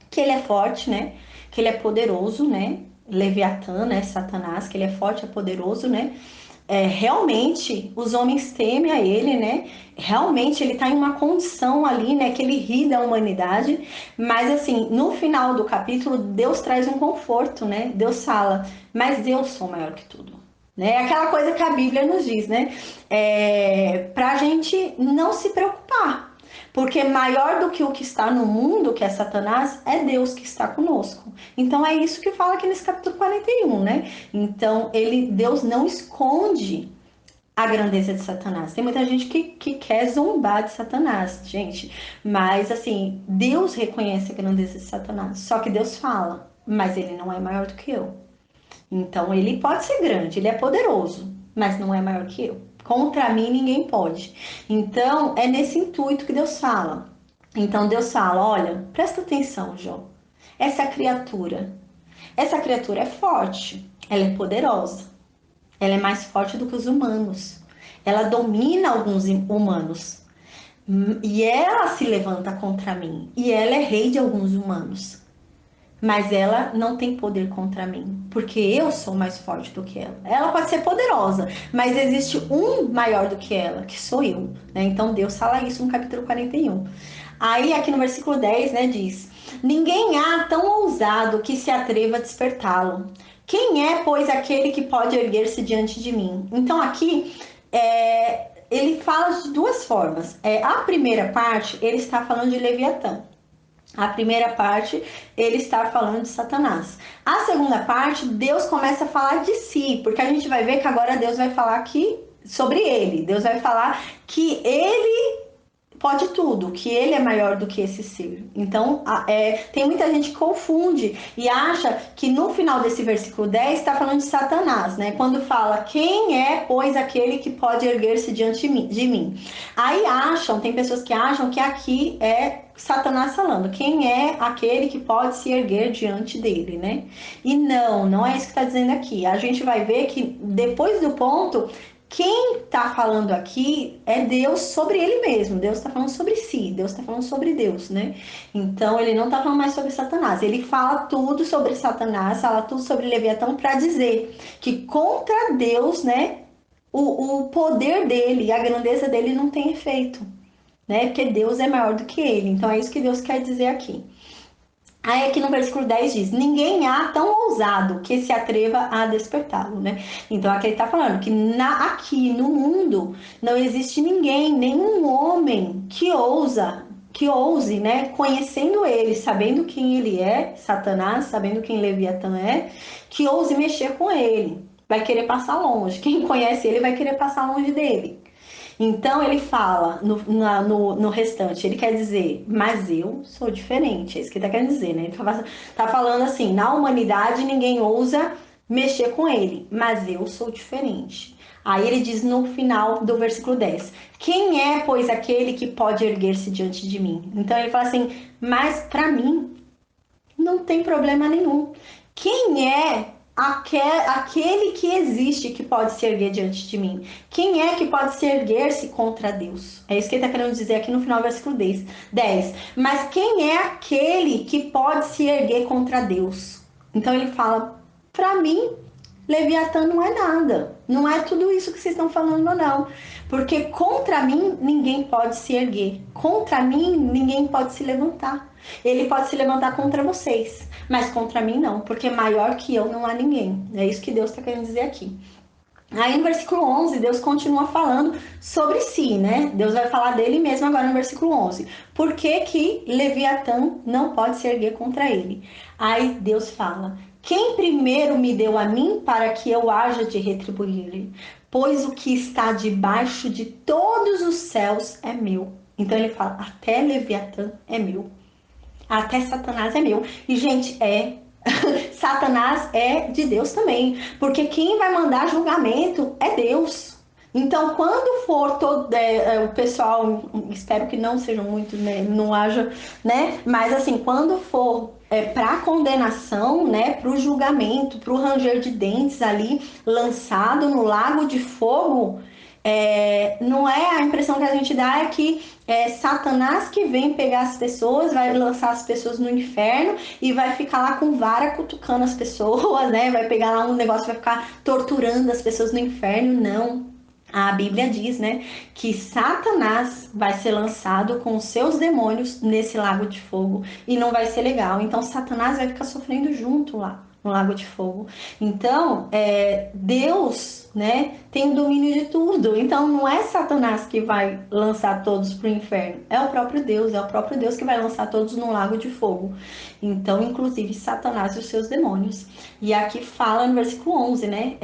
Que ele é forte, né? Que ele é poderoso, né? Leviatã, né? Satanás, que ele é forte, é poderoso, né? Realmente, os homens temem a ele, né? Realmente, ele tá em uma condição ali, né? Que ele ri da humanidade. Mas, assim, no final do capítulo, Deus traz um conforto, né? Deus fala, mas eu sou maior que tudo. Né? Aquela coisa que a Bíblia nos diz, né? Para a gente não se preocupar, porque maior do que o que está no mundo, que é Satanás, é Deus que está conosco. Então é isso que fala aqui nesse capítulo 41, né? Então Deus não esconde a grandeza de Satanás. Tem muita gente que quer zombar de Satanás, gente. Mas assim, Deus reconhece a grandeza de Satanás. Só que Deus fala, mas ele não é maior do que eu. Então ele pode ser grande, ele é poderoso, mas não é maior que eu. Contra mim ninguém pode. Então é nesse intuito que Deus fala. Então Deus fala: olha, presta atenção, Jó. Essa criatura é forte, ela é poderosa, ela é mais forte do que os humanos. Ela domina alguns humanos e ela se levanta contra mim e ela é rei de alguns humanos. Mas ela não tem poder contra mim, porque eu sou mais forte do que ela. Ela pode ser poderosa, mas existe um maior do que ela, que sou eu, né? Então Deus fala isso no capítulo 41. Aí aqui no versículo 10, né, diz: ninguém há tão ousado que se atreva a despertá-lo. Quem é, pois, aquele que pode erguer-se diante de mim? Então aqui ele fala de duas formas. A primeira parte, ele está falando de Leviatã. A primeira parte, ele está falando de Satanás. A segunda parte, Deus começa a falar de si, porque a gente vai ver que agora Deus vai falar aqui sobre ele. Deus vai falar que ele pode tudo, que ele é maior do que esse ser. Então, tem muita gente que confunde e acha que no final desse versículo 10 está falando de Satanás, né? Quando fala, quem é, pois, aquele que pode erguer-se diante de mim? Aí tem pessoas que acham que aqui é Satanás falando, quem é aquele que pode se erguer diante dele, né? E não é isso que está dizendo aqui. A gente vai ver que depois do ponto, Quem está falando aqui é Deus sobre ele mesmo. Deus está falando sobre si. Deus está falando sobre Deus, né? Então ele não está falando mais sobre Satanás. Ele fala tudo sobre Satanás, fala tudo sobre Leviatã para dizer que contra Deus, né? O poder dele, a grandeza dele não tem efeito, né? Porque Deus é maior do que ele. Então é isso que Deus quer dizer aqui. Aí aqui no versículo 10 diz: ninguém há tão ousado que se atreva a despertá-lo, né? Então aqui ele tá falando que aqui no mundo não existe ninguém, nenhum homem que ouse, né? Conhecendo ele, sabendo quem ele é, Satanás, sabendo quem Leviatã é, que ouse mexer com ele. Vai querer passar longe. Quem conhece ele vai querer passar longe dele. Então ele fala no restante, ele quer dizer, mas eu sou diferente, é isso que ele tá querendo dizer, né? Ele tá falando assim, na humanidade ninguém ousa mexer com ele, mas eu sou diferente. Aí ele diz no final do versículo 10, quem é, pois, aquele que pode erguer-se diante de mim? Então ele fala assim, mas para mim não tem problema nenhum. Quem é aquele que existe que pode se erguer diante de mim? Quem é que pode se erguer-se contra Deus? É isso que ele está querendo dizer aqui no final do versículo 10. Mas quem é aquele que pode se erguer contra Deus? Então ele fala, para mim, Leviatã não é nada. Não é tudo isso que vocês estão falando, não. Porque contra mim ninguém pode se erguer. Contra mim ninguém pode se levantar. Ele pode se levantar contra vocês, mas contra mim não, porque maior que eu não há ninguém. É isso que Deus está querendo dizer aqui. Aí no versículo 11, Deus continua falando sobre si, né? Deus vai falar dele mesmo agora no versículo 11. Por que que Leviatã não pode se erguer contra ele? Aí Deus fala, quem primeiro me deu a mim para que eu haja de retribuir-lhe? Pois o que está debaixo de todos os céus é meu. Então ele fala, até Leviatã é meu. Até Satanás é meu. E, gente, Satanás é de Deus também. Porque quem vai mandar julgamento é Deus. Então, quando for o pessoal, espero que não sejam muitos, né? Não haja, né? Mas assim, quando for para condenação, né? Para o julgamento, para o ranger de dentes ali, lançado no lago de fogo, não é a impressão que a gente dá é que é Satanás que vem pegar as pessoas, vai lançar as pessoas no inferno e vai ficar lá com vara cutucando as pessoas, né? Vai pegar lá um negócio, vai ficar torturando as pessoas no inferno. Não. A Bíblia diz, né, que Satanás vai ser lançado com os seus demônios nesse lago de fogo e não vai ser legal. Então Satanás vai ficar sofrendo junto lá no lago de fogo. Então, Deus, né, tem o domínio de tudo. Então não é Satanás que vai lançar todos para o inferno, é o próprio Deus que vai lançar todos no lago de fogo. Então, inclusive Satanás e os seus demônios. E aqui fala no versículo 11, né,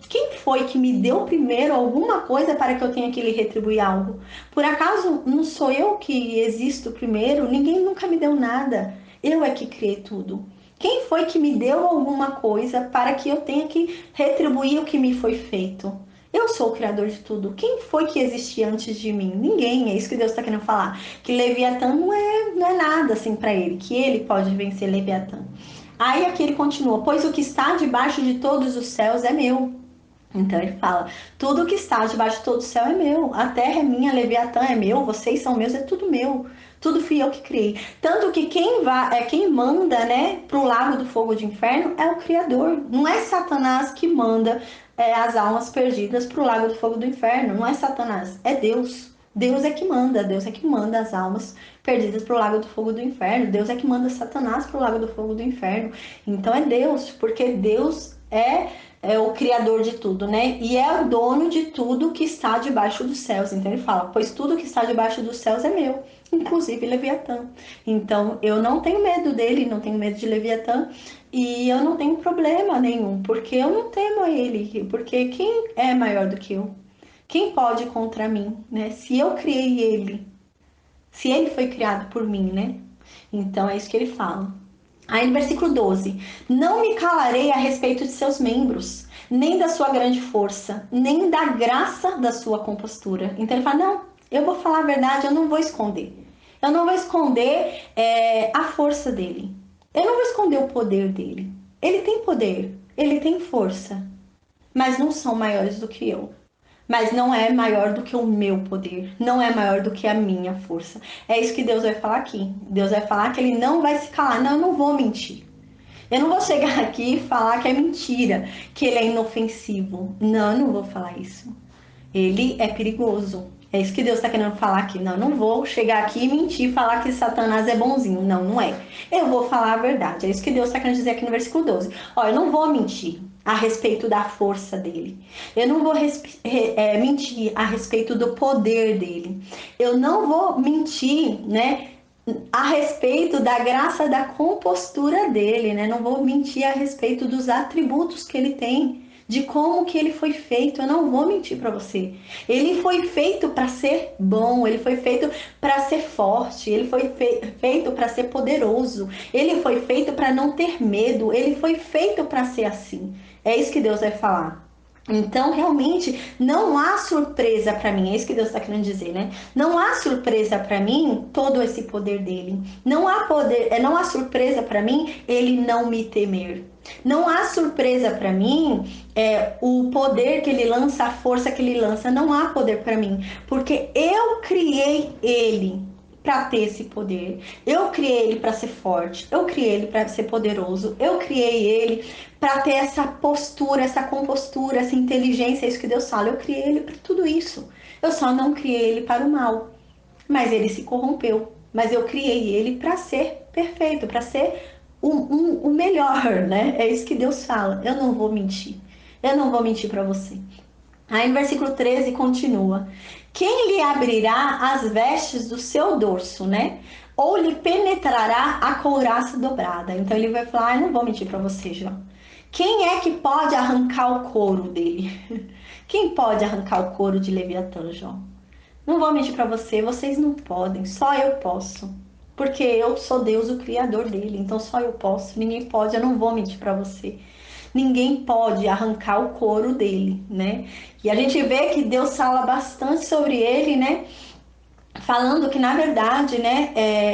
quem foi que me deu primeiro alguma coisa para que eu tenha que lhe retribuir algo? Por acaso não sou eu que existo primeiro? Ninguém nunca me deu nada. Eu é que criei tudo. Quem foi que me deu alguma coisa para que eu tenha que retribuir o que me foi feito? Eu sou o criador de tudo. Quem foi que existia antes de mim? Ninguém. É isso que Deus está querendo falar. Que Leviatã não é nada assim para ele. Que ele pode vencer Leviatã. Aí aqui ele continua. Pois o que está debaixo de todos os céus é meu. Então ele fala, tudo que está debaixo de todo o céu é meu, a terra é minha, Leviatã é meu, vocês são meus, é tudo meu, tudo fui eu que criei. Tanto que quem manda, né, pro lago do fogo de inferno é o Criador, não é Satanás que manda as almas perdidas pro lago do fogo do inferno, não é Satanás, é Deus. Deus é que manda as almas perdidas pro lago do fogo do inferno, Deus é que manda Satanás pro lago do fogo do inferno. Então é Deus, porque Deus é o criador de tudo, né? E é o dono de tudo que está debaixo dos céus. Então ele fala, pois tudo que está debaixo dos céus é meu, inclusive Leviatã. Então eu não tenho medo dele, não tenho medo de Leviatã e eu não tenho problema nenhum, porque eu não temo a ele, porque quem é maior do que eu? Quem pode ir contra mim, né? Se eu criei ele, se ele foi criado por mim, né? Então é isso que ele fala. Aí no versículo 12: não me calarei a respeito de seus membros, nem da sua grande força, nem da graça da sua compostura. Então ele fala: não, eu vou falar a verdade, eu não vou esconder. Eu não vou esconder a força dele. Eu não vou esconder o poder dele. Ele tem poder, ele tem força, mas não são maiores do que eu. mas não é maior do que o meu poder, não é maior do que a minha força. É isso que Deus vai falar aqui. Deus vai falar que ele não vai se calar. Não, eu não vou mentir. Eu não vou chegar aqui e falar que é mentira, que ele é inofensivo. Não, eu não vou falar isso. Ele é perigoso. É isso que Deus está querendo falar aqui. Não, eu não vou chegar aqui e mentir, falar que Satanás é bonzinho. Não, não é. Eu vou falar a verdade. É isso que Deus está querendo dizer aqui no versículo 12. Ó, eu não vou mentir a respeito da força dele. Eu não vou mentir a respeito do poder dele. Eu não vou mentir, né? A respeito da graça da compostura dele, né? Não vou mentir a respeito dos atributos que ele tem, de como que ele foi feito. Eu não vou mentir para você. Ele foi feito para ser bom, ele foi feito para ser forte, ele foi feito para ser poderoso, ele foi feito para não ter medo, ele foi feito para ser assim. É isso que Deus vai falar. Então, realmente, não há surpresa para mim, é isso que Deus está querendo dizer, né? Não há surpresa para mim todo esse poder dele. Não há poder, não há surpresa para mim ele não me temer. Não há surpresa para mim o poder que ele lança, a força que ele lança. Não há poder para mim, porque eu criei ele para ter esse poder. Eu criei ele para ser forte. Eu criei ele para ser poderoso. Eu criei ele para ter essa postura, essa compostura, essa inteligência, é isso que Deus fala. Eu criei ele para tudo isso. Eu só não criei ele para o mal. Mas ele se corrompeu. Mas eu criei ele para ser perfeito, para ser o melhor, né? É isso que Deus fala. Eu não vou mentir. Eu não vou mentir para você. Aí no versículo 13 continua: quem lhe abrirá as vestes do seu dorso, né? Ou lhe penetrará a couraça dobrada. Então ele vai falar: não vou mentir para você, Jó. Quem é que pode arrancar o couro dele? Quem pode arrancar o couro de Leviatã, Jó? Não vou mentir para você, vocês não podem, só eu posso. Porque eu sou Deus, o criador dele, então só eu posso, ninguém pode, eu não vou mentir para você. Ninguém pode arrancar o couro dele, né? E a gente vê que Deus fala bastante sobre ele, né? Falando que na verdade, né,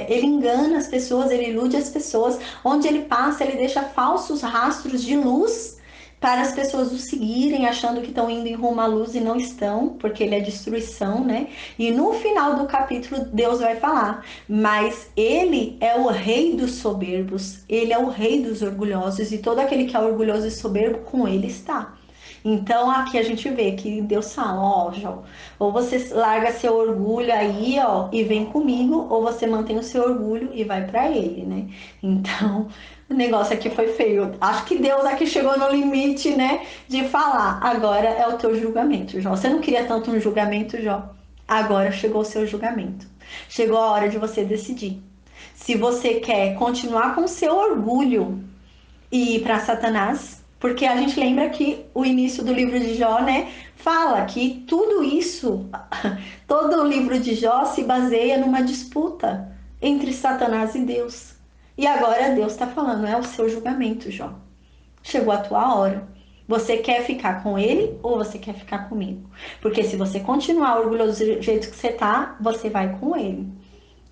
ele engana as pessoas, ele ilude as pessoas, onde ele passa, ele deixa falsos rastros de luz para as pessoas o seguirem, achando que estão indo em rumo à luz e não estão, porque ele é destruição, né? E no final do capítulo, Deus vai falar: mas ele é o rei dos soberbos, ele é o rei dos orgulhosos, e todo aquele que é orgulhoso e soberbo, com ele está. Então aqui a gente vê que Deus fala: ó, Jó, ou você larga seu orgulho aí, ó, e vem comigo, ou você mantém o seu orgulho e vai para ele, né? Então, o negócio aqui foi feio. Acho que Deus aqui chegou no limite, né, de falar: agora é o teu julgamento, Jó. Você não queria tanto um julgamento, Jó? Agora chegou o seu julgamento. Chegou a hora de você decidir. Se você quer continuar com o seu orgulho e ir para Satanás, porque a gente lembra que o início do livro de Jó, né, fala que tudo isso, todo o livro de Jó se baseia numa disputa entre Satanás e Deus. E agora Deus está falando: é o seu julgamento, Jó. Chegou a tua hora. Você quer ficar com ele ou você quer ficar comigo? Porque se você continuar orgulhoso do jeito que você tá, você vai com ele.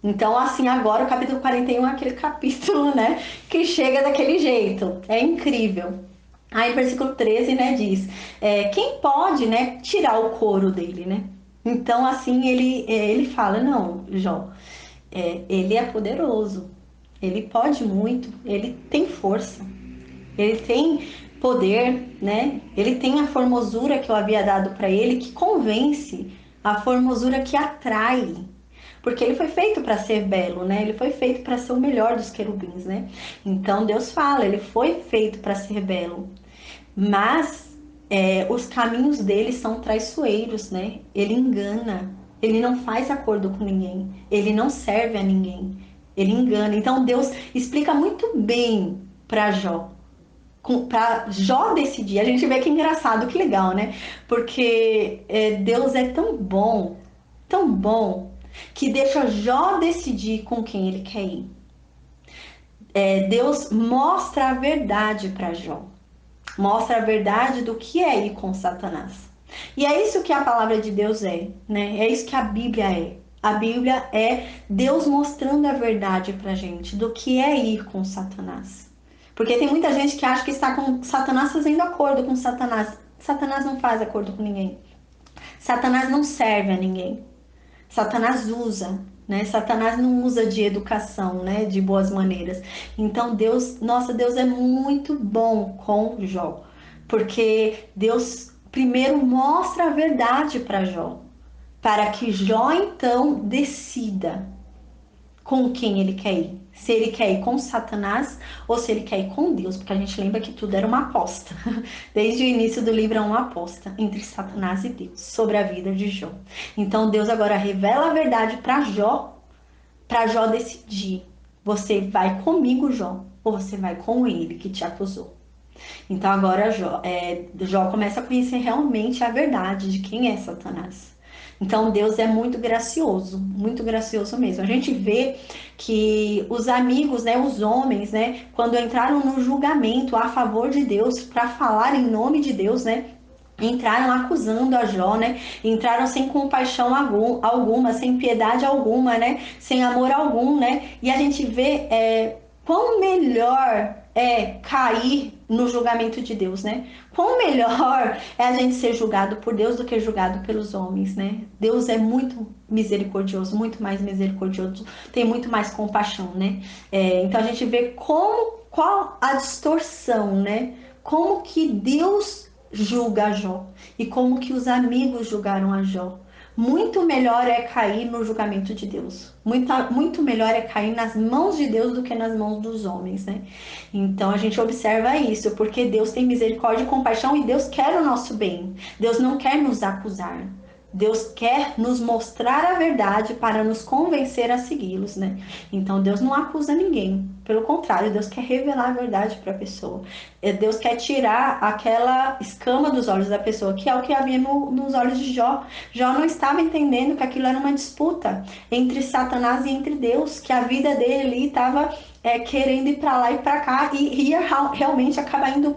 Então, assim, agora o capítulo 41 é aquele capítulo, né, que chega daquele jeito. É incrível. Aí, versículo 13, né, diz: quem pode, né, tirar o couro dele, né? Então, assim, ele fala: não, Jó, ele é poderoso, ele pode muito, ele tem força, ele tem poder, né? Ele tem a formosura que eu havia dado para ele, que convence, a formosura que atrai. Porque ele foi feito para ser belo, né? Ele foi feito para ser o melhor dos querubins, né? Então Deus fala: ele foi feito para ser belo. Mas os caminhos dele são traiçoeiros, né? Ele engana, ele não faz acordo com ninguém, ele não serve a ninguém, ele engana. Então Deus explica muito bem para Jó, para Jó decidir. A gente vê que é engraçado, que legal, né? Porque Deus é tão bom, que deixa Jó decidir com quem ele quer ir. Deus mostra a verdade para Jó. Mostra a verdade do que é ir com Satanás. E é isso que a palavra de Deus é, né? É isso que a Bíblia é. A Bíblia é Deus mostrando a verdade pra gente do que é ir com Satanás. Porque tem muita gente que acha que está com Satanás fazendo acordo com Satanás. Satanás não faz acordo com ninguém. Satanás não serve a ninguém. Satanás usa, né? Satanás não usa de educação, né? De boas maneiras. Então Deus, nossa, Deus é muito bom com Jó, porque Deus primeiro mostra a verdade para Jó, para que Jó então decida com quem ele quer ir. Se ele quer ir com Satanás ou se ele quer ir com Deus, porque a gente lembra que tudo era uma aposta. Desde o início do livro é uma aposta entre Satanás e Deus sobre a vida de Jó. Então Deus agora revela a verdade para Jó decidir. Você vai comigo, Jó, ou você vai com ele que te acusou. Então agora Jó começa a conhecer realmente a verdade de quem é Satanás. Então Deus é muito gracioso mesmo. A gente vê que os amigos, né, os homens, né, quando entraram no julgamento a favor de Deus para falar em nome de Deus, né, entraram acusando a Jó, né? Entraram sem compaixão alguma, sem piedade alguma, né? Sem amor algum, né? E a gente vê quão melhor é cair no julgamento de Deus, né? Quão melhor é a gente ser julgado por Deus do que julgado pelos homens, né? Deus é muito misericordioso, muito mais misericordioso, tem muito mais compaixão, né? Então a gente vê qual a distorção, né? Como que Deus julga a Jó e como que os amigos julgaram a Jó. Muito melhor é cair no julgamento de Deus. Muito melhor é cair nas mãos de Deus do que nas mãos dos homens, né? Então a gente observa isso, porque Deus tem misericórdia e compaixão e Deus quer o nosso bem. Deus não quer nos acusar. Deus quer nos mostrar a verdade para nos convencer a segui-los, né? Então Deus não acusa ninguém. Pelo contrário, Deus quer revelar a verdade para a pessoa. Deus quer tirar aquela escama dos olhos da pessoa, que é o que havia nos olhos de Jó. Jó não estava entendendo que aquilo era uma disputa entre Satanás e entre Deus, que a vida dele ali estava querendo ir para lá e para cá e ia realmente acabar indo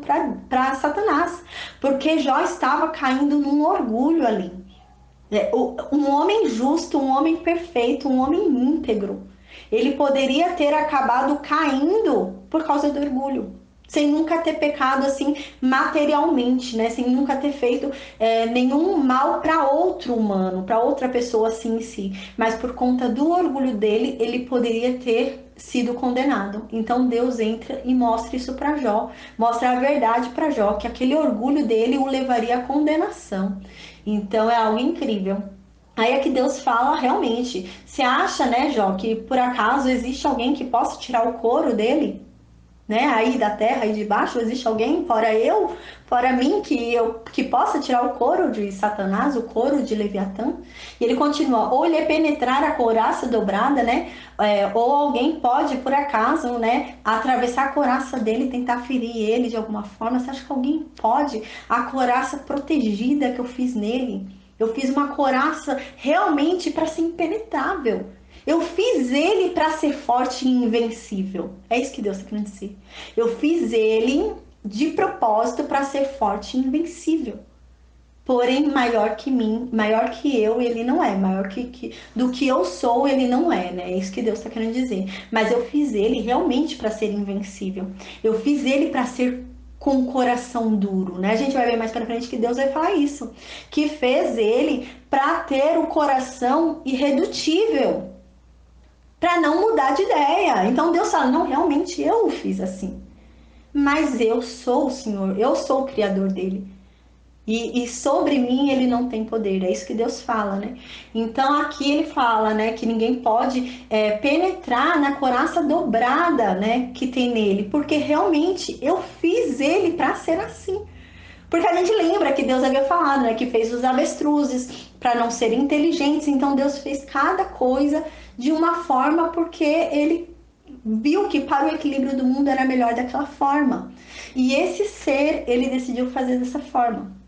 para Satanás, porque Jó estava caindo num orgulho ali. Um homem justo, um homem perfeito, um homem íntegro, ele poderia ter acabado caindo por causa do orgulho, sem nunca ter pecado assim materialmente, né? Sem nunca ter feito nenhum mal para outro humano, para outra pessoa assim em si. Mas por conta do orgulho dele, ele poderia ter sido condenado. Então Deus entra e mostra isso para Jó, mostra a verdade para Jó, que aquele orgulho dele o levaria à condenação. Então é algo incrível. Aí é que Deus fala realmente. Você acha, né, Jó, que por acaso existe alguém que possa tirar o couro dele? Né? Aí da terra, aí de baixo, existe alguém fora eu, fora mim, que possa tirar o couro de Satanás, o couro de Leviatã? E ele continua, ou lhe penetrar a couraça dobrada, né? Ou alguém pode, por acaso, né, atravessar a couraça dele e tentar ferir ele de alguma forma. Você acha que alguém pode? A couraça protegida que eu fiz nele, eu fiz uma couraça realmente para ser impenetrável. Eu fiz ele para ser forte e invencível. É isso que Deus está querendo dizer. Eu fiz ele de propósito para ser forte e invencível. Porém, maior que mim, maior que eu, ele não é. Maior do que eu sou, ele não é, né? É isso que Deus está querendo dizer. Mas eu fiz ele realmente para ser invencível. Eu fiz ele para ser com o coração duro, né? A gente vai ver mais para frente que Deus vai falar isso, que fez ele para ter o coração irredutível, para não mudar de ideia. Então Deus fala, não, realmente eu o fiz assim. Mas eu sou o Senhor, eu sou o Criador dele. E sobre mim ele não tem poder, é isso que Deus fala, né? Então aqui ele fala, né, que ninguém pode penetrar na couraça dobrada, né, que tem nele, porque realmente eu fiz ele para ser assim. Porque a gente lembra que Deus havia falado, né, que fez os avestruzes para não serem inteligentes, então Deus fez cada coisa de uma forma porque ele viu que para o equilíbrio do mundo era melhor daquela forma. E esse ser, ele decidiu fazer dessa forma.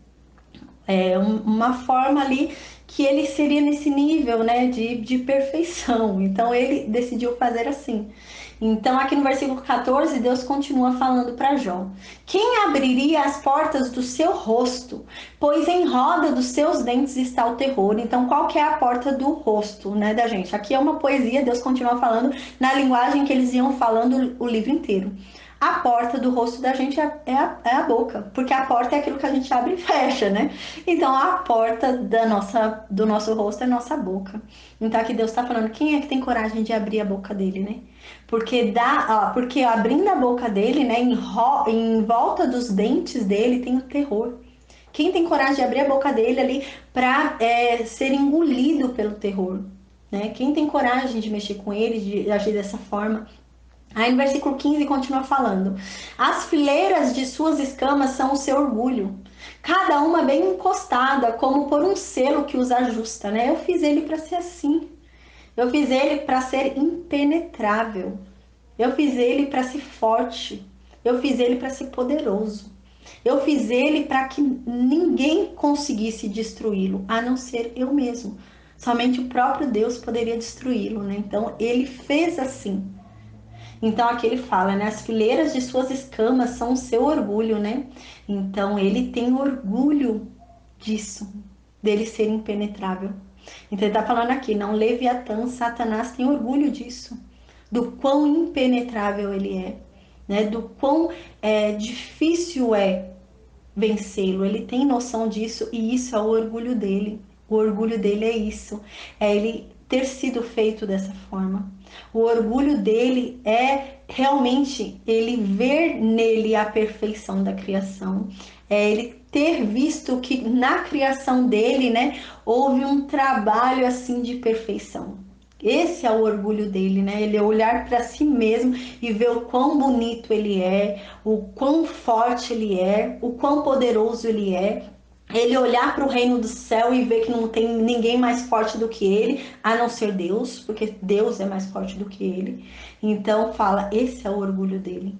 Uma forma ali que ele seria nesse nível, né, de perfeição. Então ele decidiu fazer assim. Então aqui no versículo 14, Deus continua falando para Jó: quem abriria as portas do seu rosto? Pois em roda dos seus dentes está o terror. Então qual que é a porta do rosto, né, da gente? Aqui é uma poesia, Deus continua falando na linguagem que eles iam falando o livro inteiro. A porta do rosto da gente é a boca, porque a porta é aquilo que a gente abre e fecha, né? Então a porta do nosso rosto é a nossa boca. Então aqui Deus está falando, quem é que tem coragem de abrir a boca dele, né? Porque abrindo a boca dele, né, em volta dos dentes dele tem o terror. Quem tem coragem de abrir a boca dele ali para ser engolido pelo terror, né? Quem tem coragem de mexer com ele, de agir dessa forma? Aí no versículo 15 continua falando: as fileiras de suas escamas são o seu orgulho, cada uma bem encostada, como por um selo que os ajusta, né? Eu fiz ele para ser assim. Eu fiz ele para ser impenetrável. Eu fiz ele para ser forte. Eu fiz ele para ser poderoso. Eu fiz ele para que ninguém conseguisse destruí-lo, a não ser eu mesmo. Somente o próprio Deus poderia destruí-lo, né? Então ele fez assim. Então aqui ele fala, né? As fileiras de suas escamas são o seu orgulho, né? Então ele tem orgulho disso, dele ser impenetrável. Então ele está falando aqui, não Leviatã, Satanás tem orgulho disso, do quão impenetrável ele é, né? Do quão difícil é vencê-lo. Ele tem noção disso e isso é o orgulho dele. O orgulho dele é isso, é ele ter sido feito dessa forma. O orgulho dele é realmente ele ver nele a perfeição da criação. É ele ter visto que na criação dele, né, houve um trabalho assim de perfeição. Esse é o orgulho dele, né? Ele é olhar para si mesmo e ver o quão bonito ele é, o quão forte ele é, o quão poderoso ele é. Ele olhar para o reino do céu e ver que não tem ninguém mais forte do que ele, a não ser Deus, porque Deus é mais forte do que ele. Então fala, esse é o orgulho dele.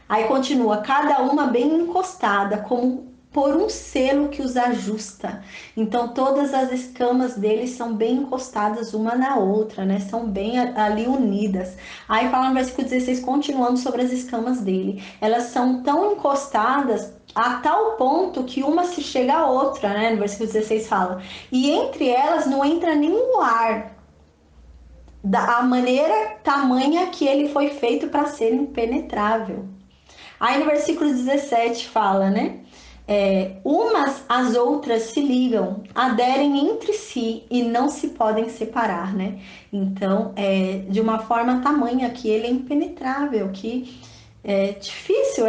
Aí continua, cada uma bem encostada, como por um selo que os ajusta. Então todas as escamas deles são bem encostadas uma na outra, né? São bem ali unidas. Aí fala no versículo 16, continuando sobre as escamas dele. Elas são tão encostadas a tal ponto que uma se chega à outra, né? No versículo 16 fala. E entre elas não entra nenhum ar, da maneira tamanha que ele foi feito para ser impenetrável. Aí no versículo 17 fala, né? Umas às outras se ligam, aderem entre si e não se podem separar, né? Então, de uma forma tamanha que ele é impenetrável, que é difícil,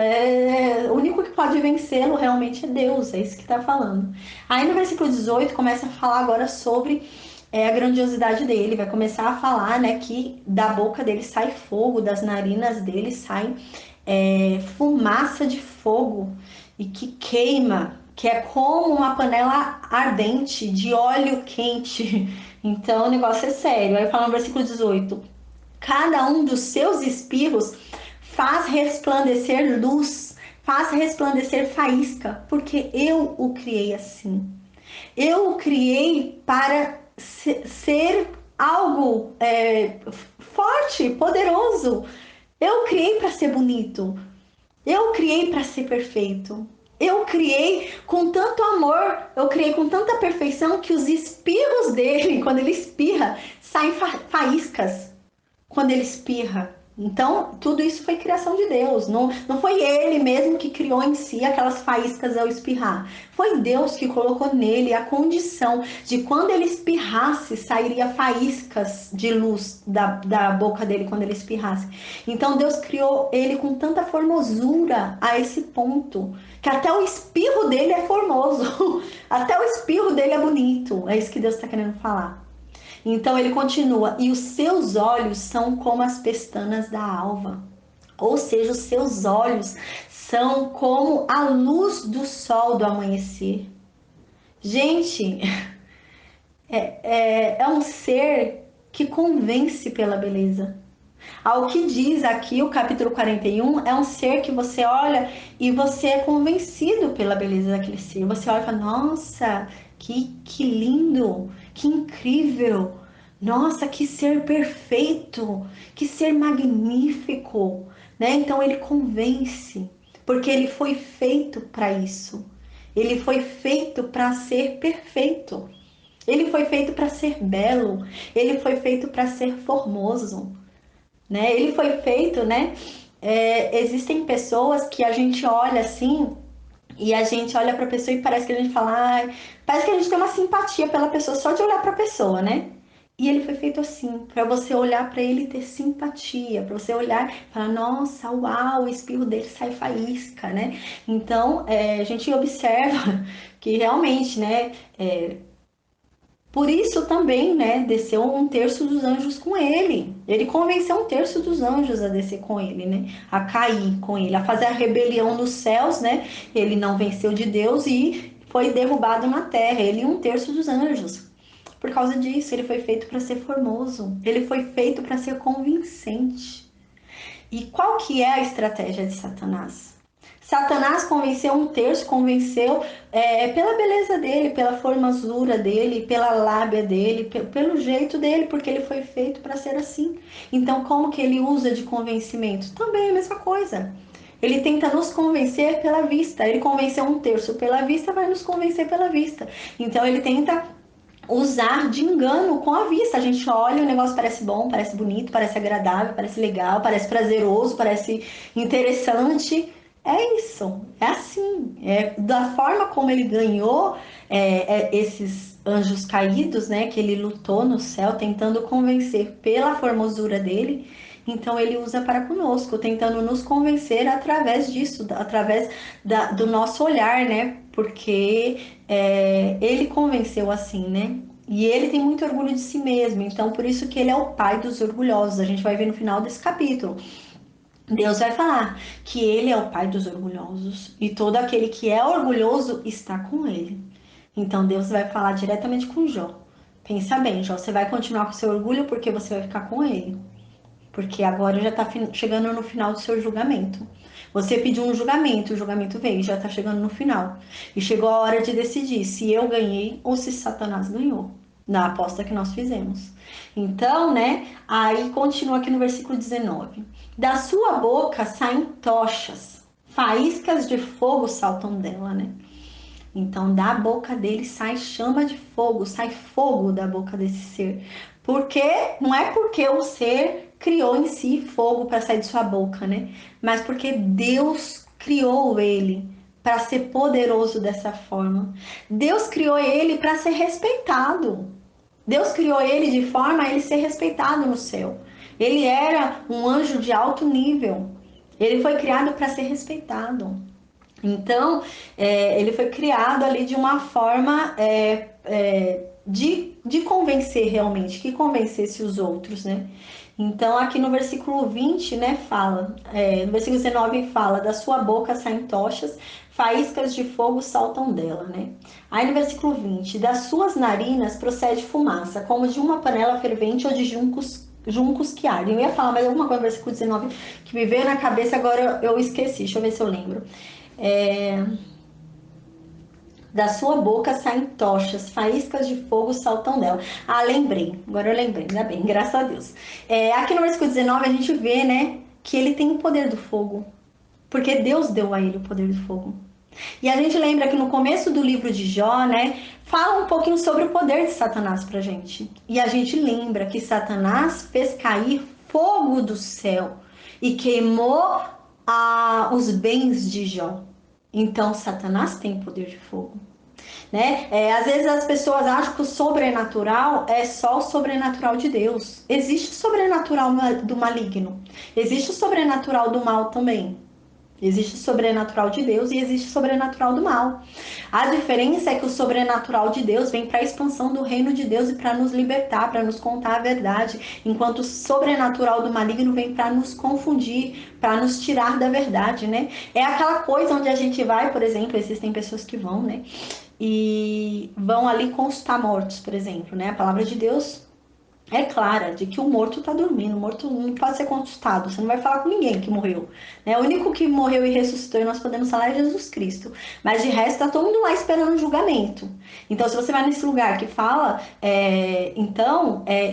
o único que pode vencê-lo realmente é Deus, é isso que está falando. Aí no versículo 18 começa a falar agora sobre a grandiosidade dele, vai começar a falar, né, que da boca dele sai fogo, das narinas dele sai fumaça de fogo e que queima, que é como uma panela ardente de óleo quente. Então o negócio é sério. Aí fala no versículo 18: cada um dos seus espirros faz resplandecer luz, faz resplandecer faísca, porque eu o criei assim. Eu o criei para ser algo forte, poderoso. Eu criei para ser bonito. Eu criei para ser perfeito. Eu criei com tanto amor, eu criei com tanta perfeição que os espirros dele, quando ele espirra, saem faíscas quando ele espirra. Então, tudo isso foi criação de Deus. Não foi ele mesmo que criou em si aquelas faíscas ao espirrar. Foi Deus que colocou nele a condição de quando ele espirrasse, sairia faíscas de luz da boca dele quando ele espirrasse. Então, Deus criou ele com tanta formosura a esse ponto, que até o espirro dele é formoso. Até o espirro dele é bonito. É isso que Deus está querendo falar. Então ele continua, e os seus olhos são como as pestanas da alva. Ou seja, os seus olhos são como a luz do sol do amanhecer. Gente, é um ser que convence pela beleza. Ao que diz aqui o capítulo 41, é um ser que você olha e você é convencido pela beleza daquele ser. Você olha e fala, nossa, que lindo, que incrível. Nossa, que ser perfeito, que ser magnífico, né? Então ele convence, porque ele foi feito para isso. Ele foi feito para ser perfeito. Ele foi feito para ser belo. Ele foi feito para ser formoso, né? Ele foi feito, né? existem pessoas que a gente olha assim, e a gente olha pra pessoa e parece que a gente fala, ai, parece que a gente tem uma simpatia pela pessoa só de olhar pra pessoa, né? E ele foi feito assim, pra você olhar pra ele e ter simpatia, pra você olhar e falar, nossa, uau, o espirro dele sai faísca, né? Então, a gente observa que realmente, né, por isso também, né, desceu um terço dos anjos com ele. Ele convenceu um terço dos anjos a descer com ele, né, a cair com ele, a fazer a rebelião nos céus, né? Ele não venceu de Deus e foi derrubado na terra. Ele e um terço dos anjos. Por causa disso, ele foi feito para ser formoso. Ele foi feito para ser convincente. E qual que é a estratégia de Satanás? Satanás convenceu um terço, convenceu pela beleza dele, pela formosura dele, pela lábia dele, pelo jeito dele, porque ele foi feito para ser assim. Então, como que ele usa de convencimento? Também é a mesma coisa. Ele tenta nos convencer pela vista. Ele convenceu um terço pela vista, vai nos convencer pela vista. Então, ele tenta usar de engano com a vista. A gente olha, o negócio parece bom, parece bonito, parece agradável, parece legal, parece prazeroso, parece interessante. É isso, é assim. É da forma como ele ganhou esses anjos caídos, né? Que ele lutou no céu, tentando convencer pela formosura dele. Então ele usa para conosco, tentando nos convencer através disso, através do nosso olhar, né? Porque ele convenceu assim, né? E ele tem muito orgulho de si mesmo, então por isso que ele é o pai dos orgulhosos. A gente vai ver no final desse capítulo. Deus vai falar que ele é o pai dos orgulhosos e todo aquele que é orgulhoso está com ele. Então Deus vai falar diretamente com Jó. Pensa bem, Jó, você vai continuar com seu orgulho porque você vai ficar com ele. Porque agora já está chegando no final do seu julgamento. Você pediu um julgamento, o julgamento veio, já está chegando no final. E chegou a hora de decidir se eu ganhei ou se Satanás ganhou, na aposta que nós fizemos. Então, né, aí continua aqui no versículo 19. Da sua boca saem tochas, faíscas de fogo saltam dela, né? Então, da boca dele sai chama de fogo, sai fogo da boca desse ser. Porque não é porque o ser criou em si fogo para sair de sua boca, né? Mas porque Deus criou ele para ser poderoso dessa forma. Deus criou ele para ser respeitado. Deus criou ele de forma a ele ser respeitado no céu. Ele era um anjo de alto nível. Ele foi criado para ser respeitado. Então, ele foi criado ali de uma forma de convencer realmente, que convencesse os outros, né? Então, aqui no versículo 20, né, fala, no versículo 19 fala, da sua boca saem tochas, faíscas de fogo saltam dela, né? Aí no versículo 20, das suas narinas procede fumaça, como de uma panela fervente ou de juncos que ardem. Eu ia falar mais alguma coisa no versículo 19 que me veio na cabeça, agora eu esqueci, deixa eu ver se eu lembro. É, da sua boca saem tochas, faíscas de fogo saltam dela. Ah, lembrei. Agora eu lembrei, ainda bem, graças a Deus. Aqui no versículo 19 a gente vê, né, que ele tem o poder do fogo. Porque Deus deu a ele o poder do fogo. E a gente lembra que no começo do livro de Jó, né, fala um pouquinho sobre o poder de Satanás pra gente. E a gente lembra que Satanás fez cair fogo do céu e queimou os bens de Jó. Então, Satanás tem poder de fogo, né? Às vezes as pessoas acham que o sobrenatural é só o sobrenatural de Deus. Existe o sobrenatural do maligno, existe o sobrenatural do mal também. Existe o sobrenatural de Deus e existe o sobrenatural do mal. A diferença é que o sobrenatural de Deus vem para a expansão do reino de Deus e para nos libertar, para nos contar a verdade, enquanto o sobrenatural do maligno vem para nos confundir, para nos tirar da verdade, né? É aquela coisa onde a gente vai, por exemplo, existem pessoas que vão, né? E vão ali consultar mortos, por exemplo, né? A palavra de Deus é clara de que o morto está dormindo, o morto não pode ser consultado, você não vai falar com ninguém que morreu, né? O único que morreu e ressuscitou e nós podemos falar é Jesus Cristo, mas de resto tá todo mundo lá esperando o julgamento. Então, se você vai nesse lugar que fala,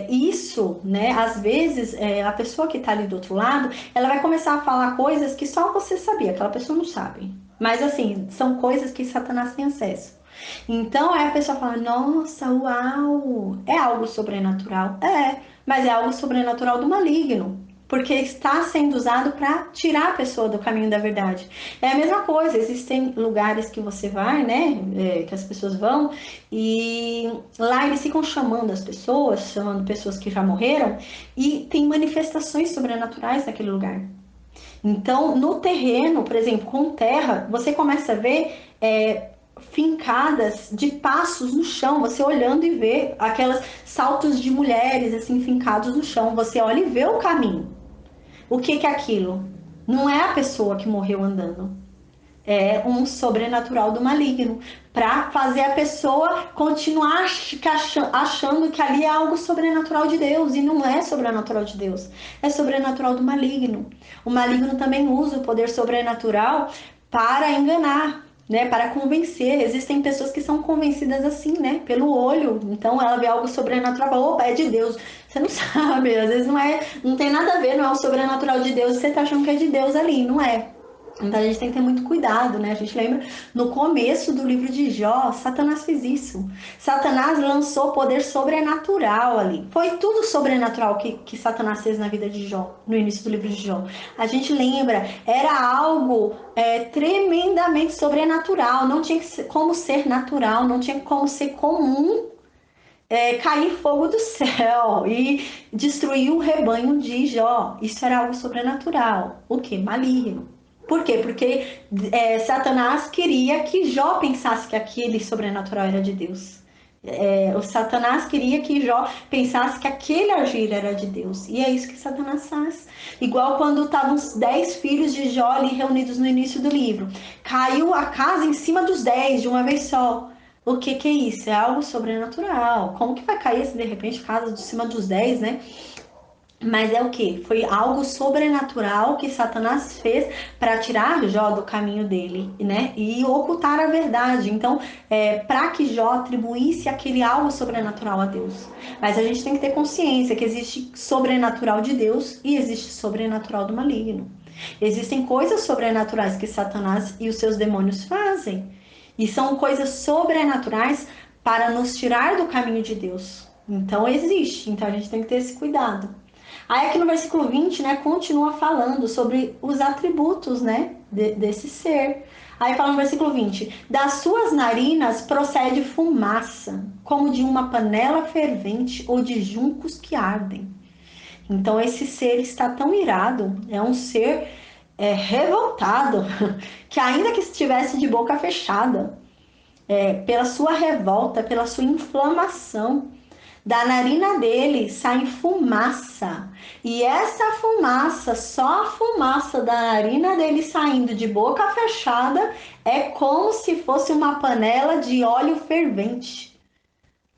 isso, né? Às vezes a pessoa que tá ali do outro lado, ela vai começar a falar coisas que só você sabia, aquela pessoa não sabe. Mas assim, são coisas que Satanás tem acesso. Então aí a pessoa fala, nossa, uau, é algo sobrenatural. É, mas é algo sobrenatural do maligno. porque está sendo usado para tirar a pessoa do caminho da verdade. É a mesma coisa, existem lugares que você vai, né, que as pessoas vão, e lá eles ficam chamando as pessoas, chamando pessoas que já morreram, e tem manifestações sobrenaturais naquele lugar. Então, no terreno, por exemplo, com terra, você começa a ver fincadas de passos no chão, você olhando e vê aquelas saltos de mulheres assim fincados no chão, você olha e vê o caminho. O que que é aquilo? Não é a pessoa que morreu andando, é um sobrenatural do maligno, para fazer a pessoa continuar achando que ali é algo sobrenatural de Deus, e não é sobrenatural de Deus, é sobrenatural do maligno. O maligno também usa o poder sobrenatural para enganar, né, para convencer. Existem pessoas que são convencidas assim, né, pelo olho. Então ela vê algo sobrenatural, opa, é de Deus. Você não sabe, às vezes não é, não tem nada a ver, não é o sobrenatural de Deus, você tá achando que é de Deus ali, não é. Então a gente tem que ter muito cuidado, né? A gente lembra no começo do livro de Jó, Satanás fez isso. Satanás lançou poder sobrenatural ali. Foi tudo sobrenatural que Satanás fez na vida de Jó, no início do livro de Jó. A gente lembra, era algo tremendamente sobrenatural, não tinha como ser natural, não tinha como ser comum cair fogo do céu e destruir o rebanho de Jó. Isso era algo sobrenatural. O que? Maligno. Por quê? Porque Satanás queria que Jó pensasse que aquele sobrenatural era de Deus. O Satanás queria que Jó pensasse que aquele agir era de Deus. E é isso que Satanás faz. Igual quando estavam os 10 filhos de Jó ali reunidos no início do livro. Caiu a casa em cima dos 10 de uma vez só. O que que é isso? É algo sobrenatural. Como que vai cair se de repente casa de cima dos 10, né? Mas é o que? Foi algo sobrenatural que Satanás fez para tirar Jó do caminho dele, né? E ocultar a verdade. Então, para que Jó atribuísse aquele algo sobrenatural a Deus. Mas a gente tem que ter consciência que existe sobrenatural de Deus e existe sobrenatural do maligno. Existem coisas sobrenaturais que Satanás e os seus demônios fazem. E são coisas sobrenaturais para nos tirar do caminho de Deus. Então existe. Então a gente tem que ter esse cuidado. Aí aqui no versículo 20, né, continua falando sobre os atributos, né, desse ser. Aí fala no versículo 20: das suas narinas procede fumaça, como de uma panela fervente ou de juncos que ardem. Então esse ser está tão irado, é um ser revoltado, que ainda que estivesse de boca fechada, pela sua revolta, pela sua inflamação, da narina dele sai fumaça. E essa fumaça, só a fumaça da narina dele saindo de boca fechada, é como se fosse uma panela de óleo fervente.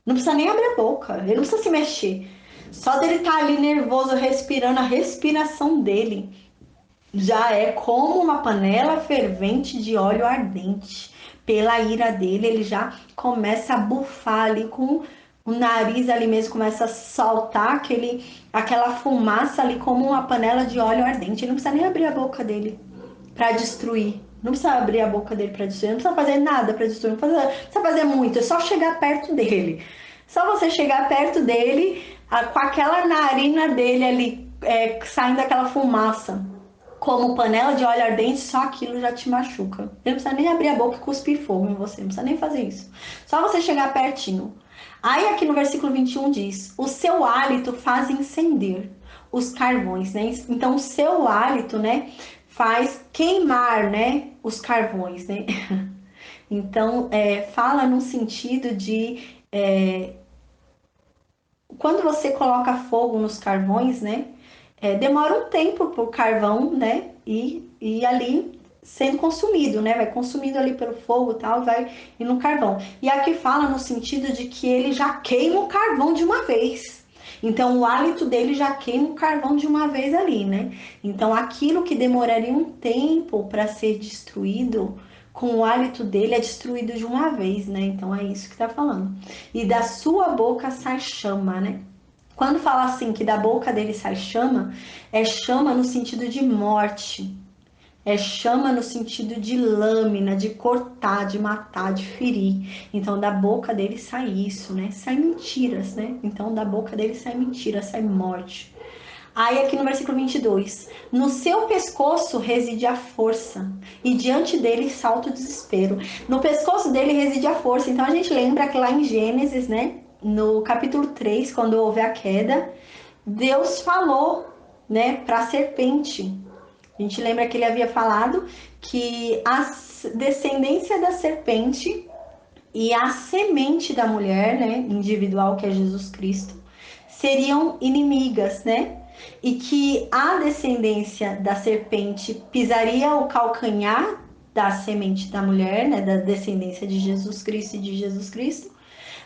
Não precisa nem abrir a boca, ele não precisa se mexer. Só dele estar ali nervoso, respirando, a respiração dele já é como uma panela fervente de óleo ardente. Pela ira dele, ele já começa a bufar ali com o nariz ali mesmo, começa a saltar aquela fumaça ali como uma panela de óleo ardente. Ele não precisa nem abrir a boca dele para destruir. Não precisa abrir a boca dele para destruir, não precisa fazer nada para destruir, não precisa fazer muito, é só chegar perto dele. Só você chegar perto dele, com aquela narina dele ali, saindo aquela fumaça como panela de óleo ardente, só aquilo já te machuca. Ele não precisa nem abrir a boca e cuspir fogo em você, não precisa nem fazer isso. Só você chegar pertinho. Aí aqui no versículo 21 diz: o seu hálito faz incender os carvões, né? Então o seu hálito, né, faz queimar, né, os carvões, né? Então fala no sentido de quando você coloca fogo nos carvões, né? Demora um tempo para o carvão, né? E ali sendo consumido, né? Vai consumido ali pelo fogo e tal, vai ir no carvão. E aqui fala no sentido de que ele já queima o carvão de uma vez. Então o hálito dele já queima o carvão de uma vez ali, né? Então aquilo que demoraria um tempo para ser destruído, com o hálito dele é destruído de uma vez, né? Então é isso que tá falando. E da sua boca sai chama, né? Quando fala assim que da boca dele sai chama, é chama no sentido de morte. É chama no sentido de lâmina, de cortar, de matar, de ferir. Então da boca dele sai isso, né? Sai mentiras, né? Então da boca dele sai mentira, sai morte. Aí aqui no versículo 22, no seu pescoço reside a força, e diante dele salta o desespero. No pescoço dele reside a força. Então a gente lembra que lá em Gênesis, né, no capítulo 3, quando houve a queda, Deus falou, né, para a serpente. A gente lembra que ele havia falado que a descendência da serpente e a semente da mulher, né, individual, que é Jesus Cristo, seriam inimigas, né? E que a descendência da serpente pisaria o calcanhar da semente da mulher, né, da descendência de Jesus Cristo e de Jesus Cristo,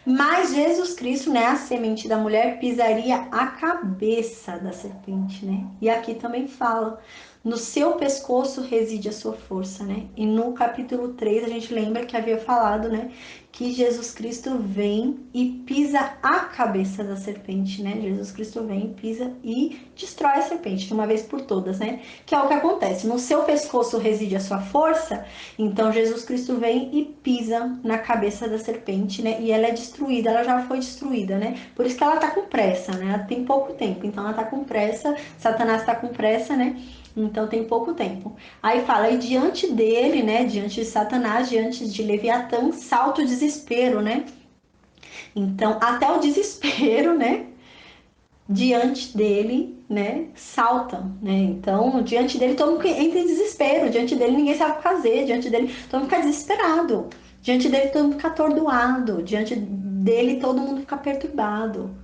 mas Jesus Cristo, né, a semente da mulher, pisaria a cabeça da serpente, né? E aqui também fala, no seu pescoço reside a sua força, né? E no capítulo 3 a gente lembra que havia falado, né, que Jesus Cristo vem e pisa a cabeça da serpente, né? Jesus Cristo vem, pisa e destrói a serpente de uma vez por todas, né? Que é o que acontece. No seu pescoço reside a sua força, então Jesus Cristo vem e pisa na cabeça da serpente, né? E ela é destruída, ela já foi destruída, né? Por isso que ela tá com pressa, né? Ela tem pouco tempo, então ela tá com pressa, Satanás tá com pressa, né? Então tem pouco tempo. Aí fala, e diante dele, né? Diante de Satanás, diante de Leviatã, salta o desespero, né? Então, até o desespero, né? Diante dele, né, salta, né? Então, diante dele todo mundo entra em desespero, diante dele ninguém sabe o que fazer, diante dele todo mundo fica desesperado, diante dele todo mundo fica atordoado, diante dele todo mundo fica perturbado.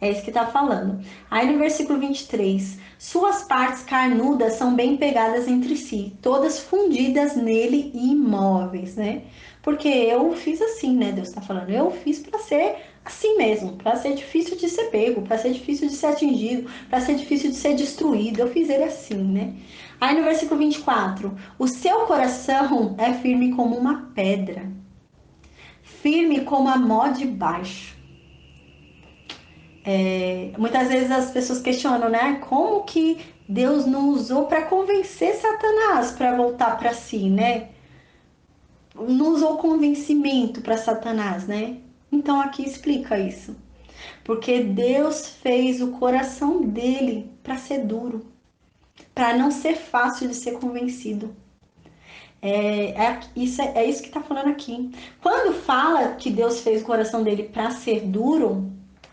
É isso que tá falando. Aí no versículo 23, suas partes carnudas são bem pegadas entre si, todas fundidas nele e imóveis, né? Porque eu fiz assim, né? Deus tá falando, eu fiz para ser assim mesmo, para ser difícil de ser pego, para ser difícil de ser atingido, para ser difícil de ser destruído. Eu fiz ele assim, né? Aí no versículo 24, o seu coração é firme como uma pedra, firme como a mó de baixo. Muitas vezes as pessoas questionam, né? Como que Deus não usou para convencer Satanás para voltar para si, né? Não usou convencimento para Satanás, né? Então aqui explica isso. Porque Deus fez o coração dele para ser duro, para não ser fácil de ser convencido. É isso que está falando aqui. Quando fala que Deus fez o coração dele para ser duro,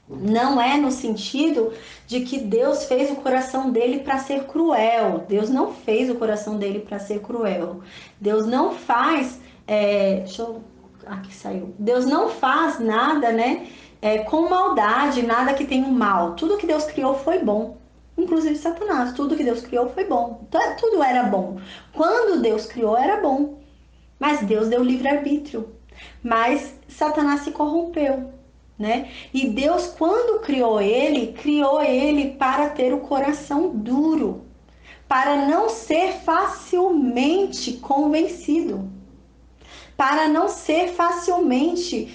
não é no sentido de que Deus fez o coração dele para ser cruel. Deus não fez o coração dele para ser cruel. Deus não faz. Deixa eu. Aqui saiu. Deus não faz nada, né? Com maldade, nada que tenha um mal. Tudo que Deus criou foi bom. Inclusive Satanás, tudo que Deus criou foi bom. Então, tudo era bom. Quando Deus criou, era bom. Mas Deus deu livre-arbítrio. Mas Satanás se corrompeu, né? E Deus, quando criou ele para ter o coração duro, para não ser facilmente convencido, para não ser facilmente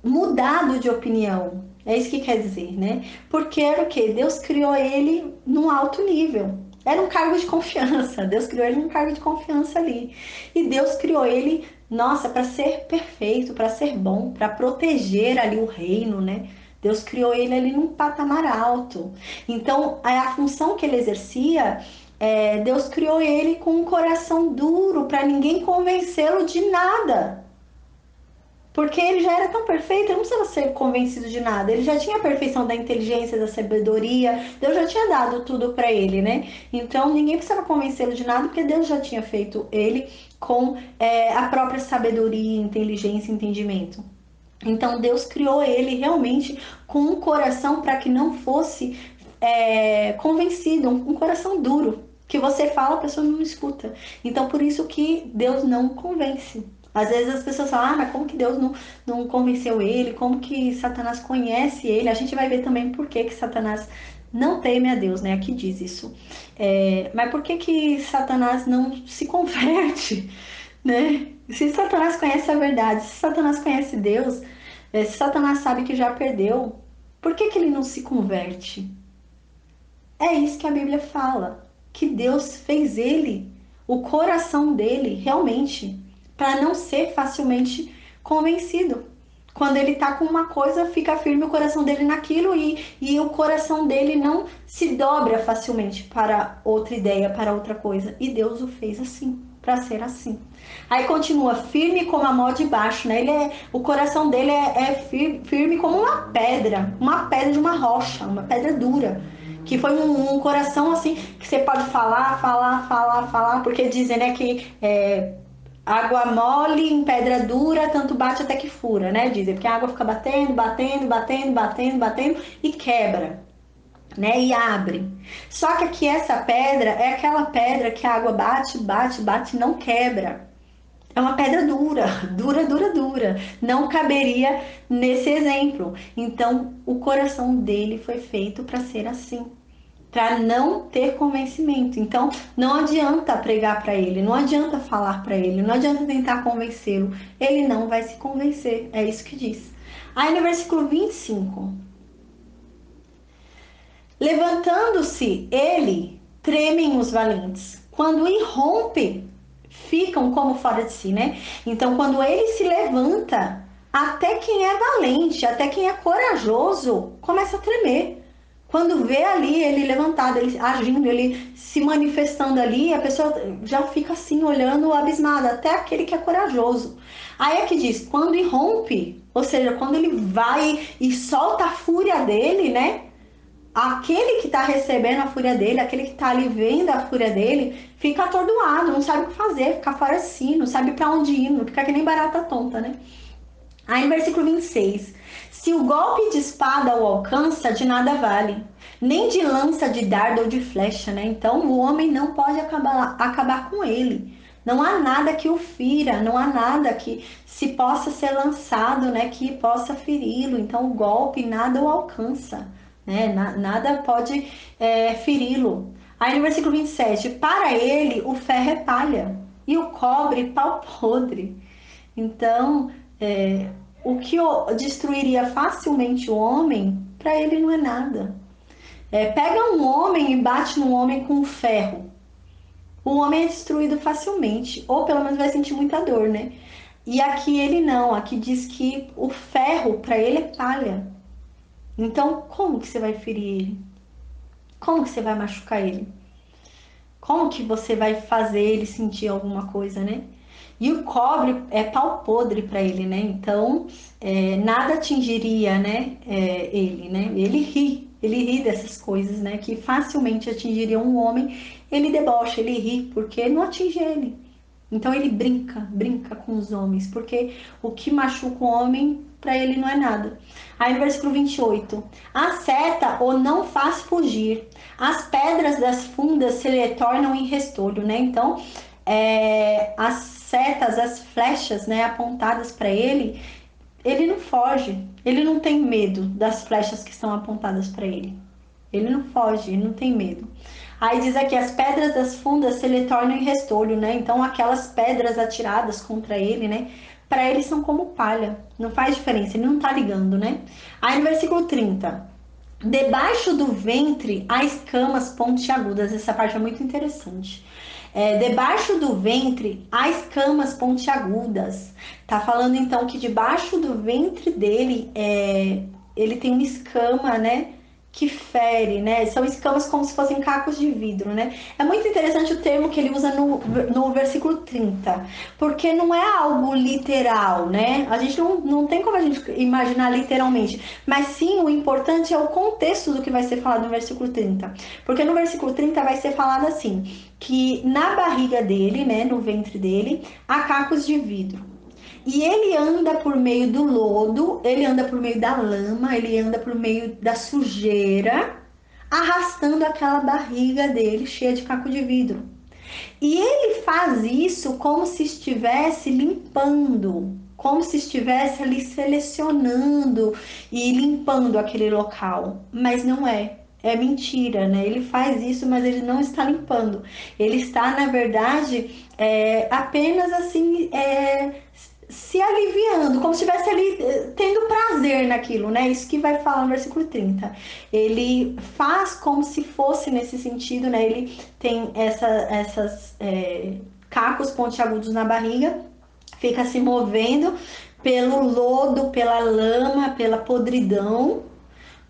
mudado de opinião. É isso que quer dizer, né? Porque era o que? Deus criou ele num alto nível. Era um cargo de confiança. Deus criou ele num cargo de confiança ali. E Deus criou ele, nossa, para ser perfeito, para ser bom, para proteger ali o reino, né? Deus criou ele ali num patamar alto. Então, a função que ele exercia, Deus criou ele com um coração duro para ninguém convencê-lo de nada. Porque ele já era tão perfeito, ele não precisava ser convencido de nada. Ele já tinha a perfeição da inteligência, da sabedoria. Deus já tinha dado tudo para ele, né? Então ninguém precisava convencê-lo de nada, porque Deus já tinha feito ele com a própria sabedoria, inteligência e entendimento. Então Deus criou ele realmente com um coração para que não fosse convencido, um coração duro. Que você fala, a pessoa não escuta. Então por isso que Deus não convence. Às vezes as pessoas falam, mas como que Deus não convenceu ele? Como que Satanás conhece ele? A gente vai ver também por que Satanás não teme a Deus, né? Aqui diz isso. Mas por que Satanás não se converte, né? Se Satanás conhece a verdade, se Satanás conhece Deus, se Satanás sabe que já perdeu, por que ele não se converte? É isso que a Bíblia fala, que Deus fez ele, o coração dele, realmente, para não ser facilmente convencido. Quando ele tá com uma coisa, fica firme o coração dele naquilo e o coração dele não se dobra facilmente para outra ideia, para outra coisa. E Deus o fez assim, para ser assim. Aí continua, firme como a mó de baixo, né? O coração dele é firme como uma pedra de uma rocha, uma pedra dura. Que foi um coração assim, que você pode falar, porque dizem, né, que água mole em pedra dura, tanto bate até que fura, né? Dizem, porque a água fica batendo e quebra, né? E abre. Só que aqui essa pedra é aquela pedra que a água bate, e não quebra. É uma pedra dura, dura. Não caberia nesse exemplo. Então, o coração dele foi feito para ser assim, para não ter convencimento. Então, não adianta pregar para ele, não adianta falar para ele, não adianta tentar convencê-lo. Ele não vai se convencer. É isso que diz. Aí no versículo 25. Levantando-se ele, tremem os valentes. Quando irrompe, ficam como fora de si, né? Então, quando ele se levanta, até quem é valente, até quem é corajoso, começa a tremer. Quando vê ali ele levantado, ele agindo, ele se manifestando ali, a pessoa já fica assim, olhando abismada, até aquele que é corajoso. Aí é que diz, quando irrompe, ou seja, quando ele vai e solta a fúria dele, né? Aquele que está recebendo a fúria dele, aquele que está ali vendo a fúria dele, fica atordoado, não sabe o que fazer, fica fora de si, não sabe para onde ir, não fica que nem barata tonta, né? Aí no versículo 26, se o golpe de espada o alcança, de nada vale, nem de lança, de dardo ou de flecha, né? Então o homem não pode acabar com ele. Não há nada que o fira, não há nada que se possa ser lançado, né, que possa feri-lo. Então o golpe nada o alcança, né? Nada pode feri-lo. Aí no versículo 27, para ele o ferro é palha e o cobre pau podre. Então, o que destruiria facilmente o homem, para ele não é nada. Pega um homem e bate num homem com um ferro. O homem é destruído facilmente, ou pelo menos vai sentir muita dor, né? E aqui ele não, aqui diz que o ferro para ele é palha. Então, como que você vai ferir ele? Como que você vai machucar ele? Como que você vai fazer ele sentir alguma coisa, né? E o cobre é pau podre para ele, né? Então, nada atingiria, né, ele, né? Ele ri dessas coisas, né? Que facilmente atingiriam um homem. Ele debocha, ele ri, porque não atinge ele. Então ele brinca com os homens, porque o que machuca o homem, para ele não é nada. Aí no versículo 28, acerta ou não faz fugir, as pedras das fundas se lhe tornam em restolho, né? Então, as setas, as flechas, né, apontadas para ele não foge, ele não tem medo das flechas que são apontadas para ele. Ele não foge, ele não tem medo. Aí diz aqui, as pedras das fundas se lhe tornam em restolho, né? Então aquelas pedras atiradas contra ele, né? Para ele são como palha, não faz diferença, ele não tá ligando, né? Aí no versículo 30, debaixo do ventre há escamas pontiagudas, essa parte é muito interessante. Debaixo do ventre há escamas pontiagudas. Tá falando então que debaixo do ventre dele ele tem uma escama, né? Que fere, né? São escamas como se fossem cacos de vidro, né? É muito interessante o termo que ele usa no versículo 30, porque não é algo literal, né? A gente não tem como a gente imaginar literalmente, mas sim o importante é o contexto do que vai ser falado no versículo 30, porque no versículo 30 vai ser falado assim, que na barriga dele, né, no ventre dele, há cacos de vidro. E ele anda por meio do lodo, ele anda por meio da lama, ele anda por meio da sujeira, arrastando aquela barriga dele cheia de caco de vidro. E ele faz isso como se estivesse limpando, como se estivesse ali selecionando e limpando aquele local, mas não é. É mentira, né? Ele faz isso, mas ele não está limpando. Ele está, na verdade, apenas assim, se aliviando, como se estivesse ali tendo prazer naquilo, né? Isso que vai falar no versículo 30. Ele faz como se fosse nesse sentido, né? Ele tem essas cacos pontiagudos na barriga, fica se movendo pelo lodo, pela lama, pela podridão,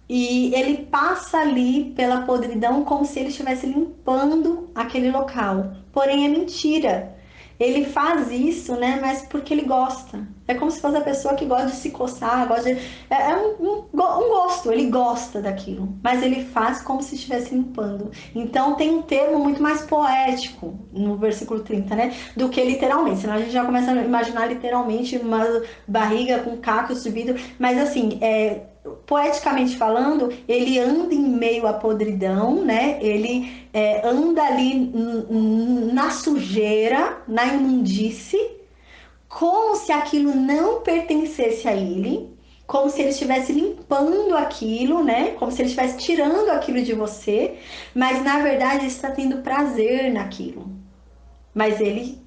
e ele passa ali pela podridão como se ele estivesse limpando aquele local. Porém, é mentira. Ele faz isso, né? Mas porque ele gosta. É como se fosse a pessoa que gosta de se coçar, gosta de... É um gosto, ele gosta daquilo. Mas ele faz como se estivesse limpando. Então tem um termo muito mais poético no versículo 30, né? Do que literalmente. Senão a gente já começa a imaginar literalmente uma barriga com cacos subido. Mas assim, poeticamente falando, ele anda em meio à podridão, né? Ele anda ali na sujeira, na imundície, como se aquilo não pertencesse a ele, como se ele estivesse limpando aquilo, né? Como se ele estivesse tirando aquilo de você, mas na verdade ele está tendo prazer naquilo. Mas ele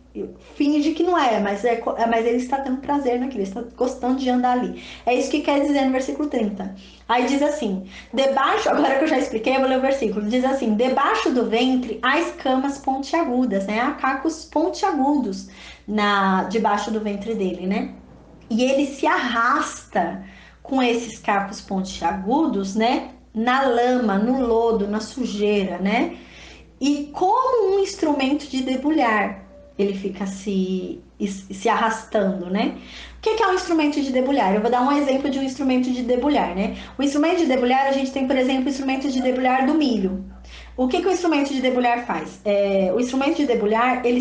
finge que não é, mas ele está tendo prazer naquilo, ele está gostando de andar ali. É isso que quer dizer no versículo 30. Aí diz assim: debaixo, agora que eu já expliquei, eu vou ler o versículo. Diz assim: debaixo do ventre há escamas pontiagudas, né? Há cacos pontiagudos debaixo do ventre dele, né? E ele se arrasta com esses cacos pontiagudos, né? Na lama, no lodo, na sujeira, né? E como um instrumento de debulhar, ele fica se arrastando, né? O que é um instrumento de debulhar? Eu vou dar um exemplo de um instrumento de debulhar, né? O instrumento de debulhar, a gente tem, por exemplo, o instrumento de debulhar do milho. O que o instrumento de debulhar faz? O instrumento de debulhar, ele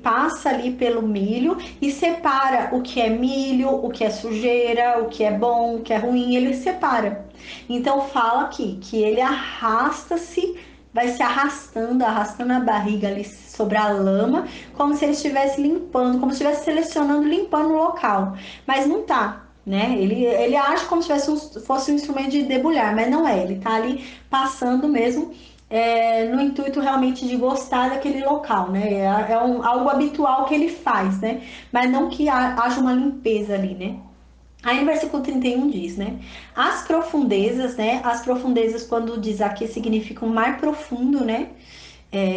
passa ali pelo milho e separa o que é milho, o que é sujeira, o que é bom, o que é ruim, ele separa. Então fala aqui que ele arrasta-se, vai se arrastando, arrastando a barriga ali sobre a lama, como se ele estivesse limpando, como se estivesse selecionando, limpando o local. Mas não tá, né? Ele age como se fosse um instrumento de debulhar, mas não é. Ele tá ali passando mesmo no intuito realmente de gostar daquele local, né? Algo habitual que ele faz, né? Mas não que haja uma limpeza ali, né? Aí no versículo 31 diz, né? As profundezas, né? As profundezas, quando diz aqui, significa um mar profundo, né?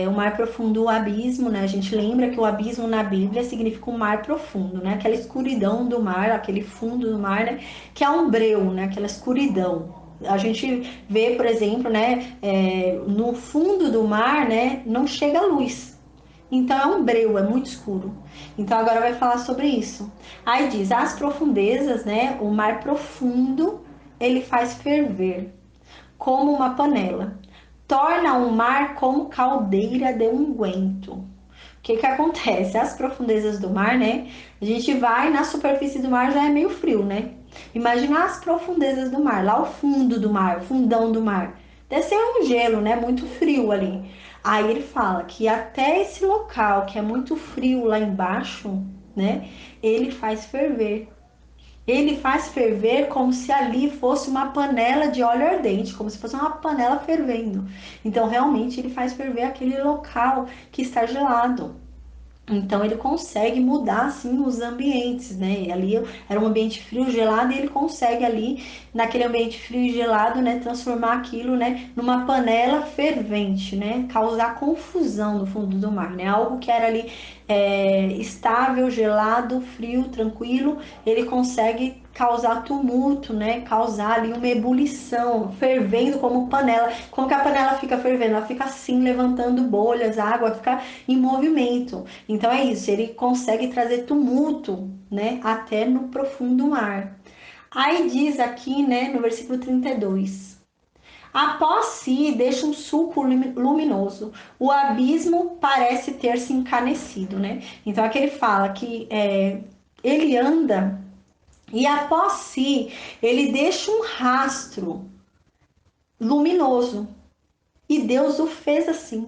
O mar profundo, o abismo, né? A gente lembra que o abismo na Bíblia significa um mar profundo, né? Aquela escuridão do mar, aquele fundo do mar, né? Que é um breu, né? Aquela escuridão. A gente vê, por exemplo, né? No fundo do mar, né? Não chega luz. Então é um breu, é muito escuro. Então agora vai falar sobre isso. Aí diz, as profundezas, né? O mar profundo, ele faz ferver como uma panela. Torna o mar como caldeira de unguento. O que que acontece? As profundezas do mar, né? A gente vai na superfície do mar, já é meio frio, né? Imagina as profundezas do mar, lá o fundo do mar, o fundão do mar. Deve ser um gelo, né? Muito frio ali. Aí ele fala que até esse local que é muito frio lá embaixo, né? Ele faz ferver. Ele faz ferver como se ali fosse uma panela de óleo ardente, como se fosse uma panela fervendo. Então, realmente, ele faz ferver aquele local que está gelado. Então ele consegue mudar assim os ambientes, né? E ali era um ambiente frio, gelado, e ele consegue ali naquele ambiente frio e gelado, né, transformar aquilo, né, numa panela fervente, né? Causar confusão no fundo do mar, né? Algo que era ali estável, gelado, frio, tranquilo, ele consegue causar tumulto, né? Causar ali uma ebulição, fervendo como panela. Como que a panela fica fervendo? Ela fica assim, levantando bolhas, a água fica em movimento. Então é isso, ele consegue trazer tumulto, né, até no profundo mar. Aí diz aqui, né, no versículo 32. Após si deixa um sulco luminoso. O abismo parece ter se encanecido, né? Então aqui ele fala que ele anda e após si ele deixa um rastro luminoso. E Deus o fez assim.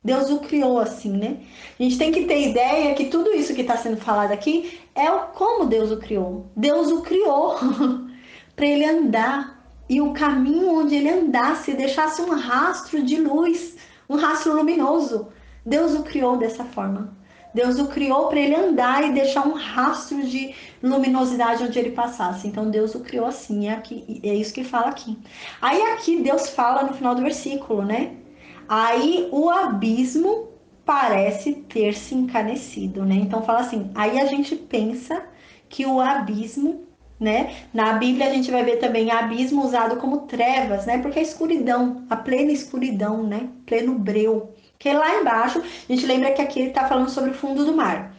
Deus o criou assim, né? A gente tem que ter ideia que tudo isso que está sendo falado aqui é como Deus o criou. Deus o criou para ele andar. E o caminho onde ele andasse deixasse um rastro de luz, um rastro luminoso. Deus o criou dessa forma. Deus o criou para ele andar e deixar um rastro de luminosidade onde ele passasse. Então Deus o criou assim, é isso que fala aqui. Aí aqui Deus fala no final do versículo, né? Aí o abismo parece ter se encanecido, né? Então fala assim, aí a gente pensa que o abismo, né? Na Bíblia a gente vai ver também abismo usado como trevas, né? Porque a escuridão, a plena escuridão, né? Pleno breu. Que lá embaixo, a gente lembra que aqui ele está falando sobre o fundo do mar.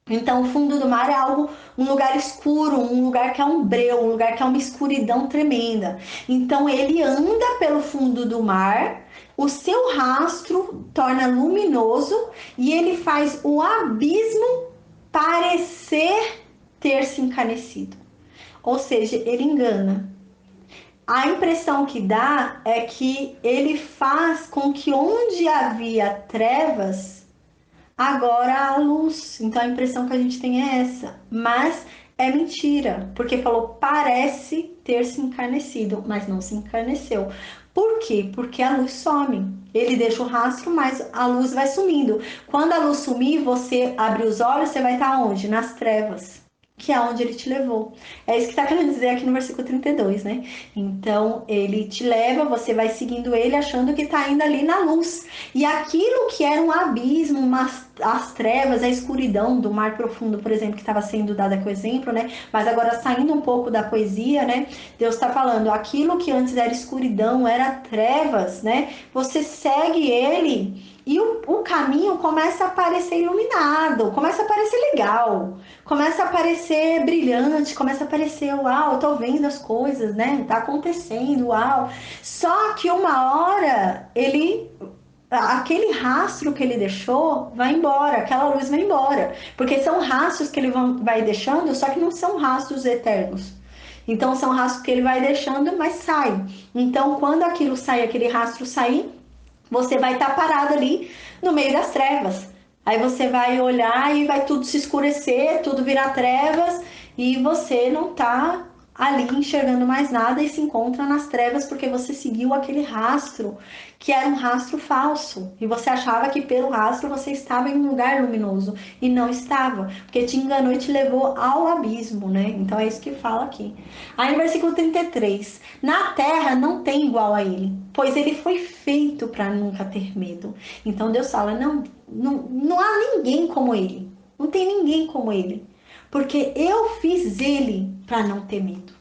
Então, o fundo do mar é algo, um lugar escuro, um lugar que é um breu, um lugar que é uma escuridão tremenda. Então, ele anda pelo fundo do mar, o seu rastro torna luminoso e ele faz o abismo parecer ter se encanecido. Ou seja, ele engana. A impressão que dá é que ele faz com que onde havia trevas agora a luz. Então a impressão que a gente tem é essa. Mas é mentira, porque falou parece ter se encarnecido, mas não se encarneceu. Por quê? Porque a luz some. Ele deixa o rastro, mas a luz vai sumindo. Quando a luz sumir, você abre os olhos, você vai estar onde? Nas trevas, que é onde ele te levou. É isso que está querendo dizer aqui no versículo 32, né? Então, ele te leva, você vai seguindo ele, achando que está indo ali na luz. E aquilo que era um abismo, as trevas, a escuridão do mar profundo, por exemplo, que estava sendo dada com exemplo, né? Mas agora saindo um pouco da poesia, né? Deus está falando, aquilo que antes era escuridão, era trevas, né? Você segue ele e o caminho começa a parecer iluminado, começa a parecer legal, começa a parecer brilhante, começa a parecer, uau, eu tô vendo as coisas, né? Tá acontecendo, uau. Só que uma hora aquele rastro que ele deixou vai embora, aquela luz vai embora, porque são rastros que ele vai deixando, só que não são rastros eternos. Então são rastros que ele vai deixando, mas sai. Então quando aquilo sai, aquele rastro sair, você vai estar parado ali no meio das trevas. Aí você vai olhar e vai tudo se escurecer, tudo virar trevas e você não tá ali enxergando mais nada e se encontra nas trevas porque você seguiu aquele rastro que era um rastro falso e você achava que pelo rastro você estava em um lugar luminoso e não estava, porque te enganou e te levou ao abismo, né? Então é isso que fala aqui. Aí no versículo 33, na terra não tem igual a ele, pois ele foi feito para nunca ter medo. Então Deus fala, não há ninguém como ele, não tem ninguém como ele, porque eu fiz ele para não ter medo.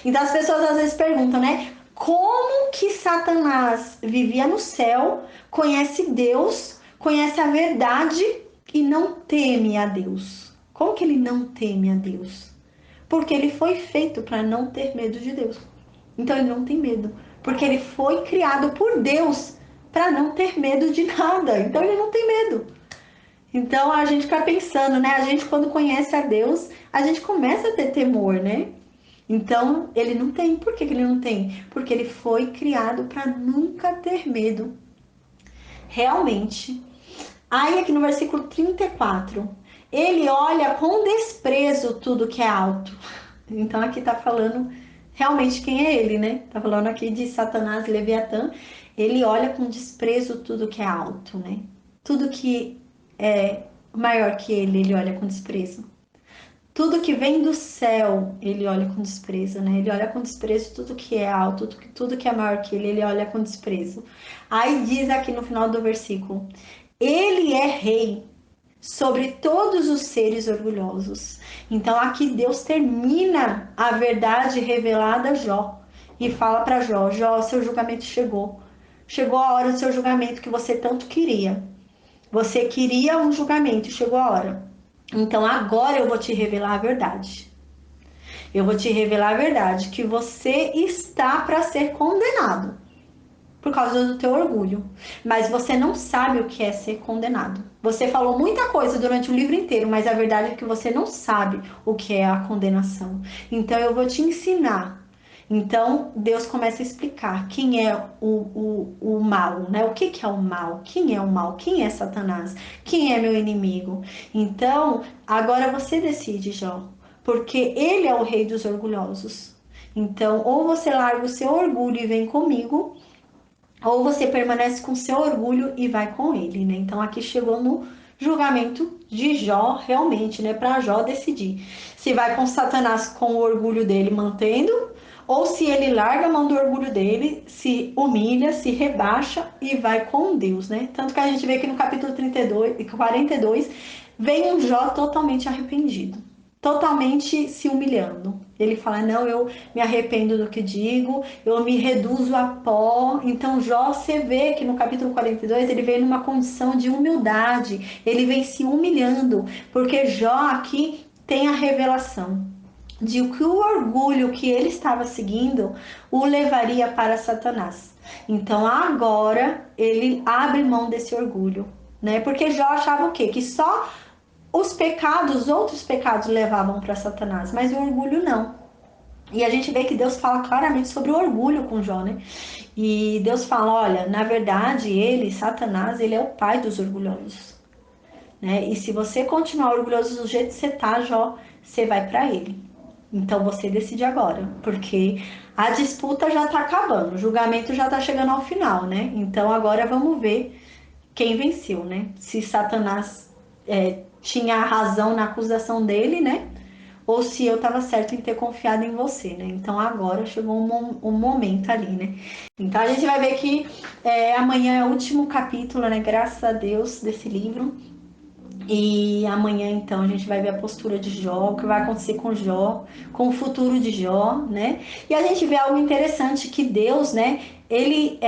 Então as pessoas às vezes perguntam, né? Como que Satanás vivia no céu, conhece Deus, conhece a verdade e não teme a Deus? Como que ele não teme a Deus? Porque ele foi feito para não ter medo de Deus. Então ele não tem medo, porque ele foi criado por Deus para não ter medo de nada. Então ele não tem medo. Então a gente fica pensando, né? A gente quando conhece a Deus, a gente começa a ter temor, né? Então, ele não tem. Por que que ele não tem? Porque ele foi criado para nunca ter medo. Realmente. Aí, aqui no versículo 34, ele olha com desprezo tudo que é alto. Então, aqui tá falando realmente quem é ele, né? Tá falando aqui de Satanás e Leviatã. Ele olha com desprezo tudo que é alto, né? Tudo que é maior que ele olha com desprezo. Tudo que vem do céu, ele olha com desprezo, né? Ele olha com desprezo tudo que é alto, tudo que é maior que ele olha com desprezo. Aí diz aqui no final do versículo: ele é rei sobre todos os seres orgulhosos. Então aqui Deus termina a verdade revelada a Jó e fala para Jó: Jó, seu julgamento chegou. Chegou a hora do seu julgamento que você tanto queria. Você queria um julgamento, chegou a hora. Então agora eu vou te revelar a verdade. Eu vou te revelar a verdade, que você está para ser condenado por causa do teu orgulho. Mas você não sabe o que é ser condenado. Você falou muita coisa durante o livro inteiro, mas a verdade é que você não sabe o que é a condenação. Então eu vou te ensinar. Então Deus começa a explicar quem é o mal, né? O que é o mal? Quem é o mal? Quem é Satanás? Quem é meu inimigo? Então agora você decide, Jó, porque ele é o rei dos orgulhosos. Então ou você larga o seu orgulho e vem comigo, ou você permanece com seu orgulho e vai com ele, né? Então aqui chegou no julgamento de Jó, realmente, né? Para Jó decidir se vai com Satanás com o orgulho dele mantendo, ou se ele larga a mão do orgulho dele, se humilha, se rebaixa e vai com Deus, né? Tanto que a gente vê que no capítulo 32 e 42 vem um Jó totalmente arrependido, totalmente se humilhando. Ele fala: não, eu me arrependo do que digo, eu me reduzo a pó. Então Jó, você vê que no capítulo 42 ele vem numa condição de humildade, ele vem se humilhando, porque Jó aqui tem a revelação de que o orgulho que ele estava seguindo o levaria para Satanás. Então agora ele abre mão desse orgulho, né? Porque Jó achava o quê? Que só os pecados, os outros pecados levavam para Satanás, mas o orgulho não. E a gente vê que Deus fala claramente sobre o orgulho com Jó, né? E Deus fala: olha, na verdade, ele, Satanás, ele é o pai dos orgulhosos, né? E se você continuar orgulhoso do jeito que você tá, Jó, você vai para ele. Então você decide agora, porque a disputa já tá acabando, o julgamento já tá chegando ao final, né? Então agora vamos ver quem venceu, né? Se Satanás tinha razão na acusação dele, né? Ou se eu estava certo em ter confiado em você, né? Então agora chegou um momento ali, né? Então a gente vai ver que amanhã é o último capítulo, né? Graças a Deus, desse livro. E amanhã, então, a gente vai ver a postura de Jó, o que vai acontecer com Jó, com o futuro de Jó, né? E a gente vê algo interessante que Deus, né? Ele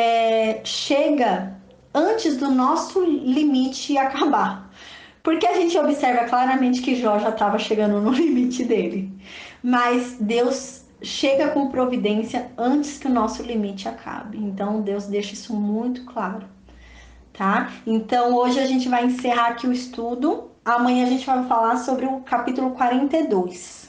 chega antes do nosso limite acabar. Porque a gente observa claramente que Jó já estava chegando no limite dele. Mas Deus chega com providência antes que o nosso limite acabe. Então Deus deixa isso muito claro, tá? Então hoje a gente vai encerrar aqui o estudo. Amanhã a gente vai falar sobre o capítulo 42.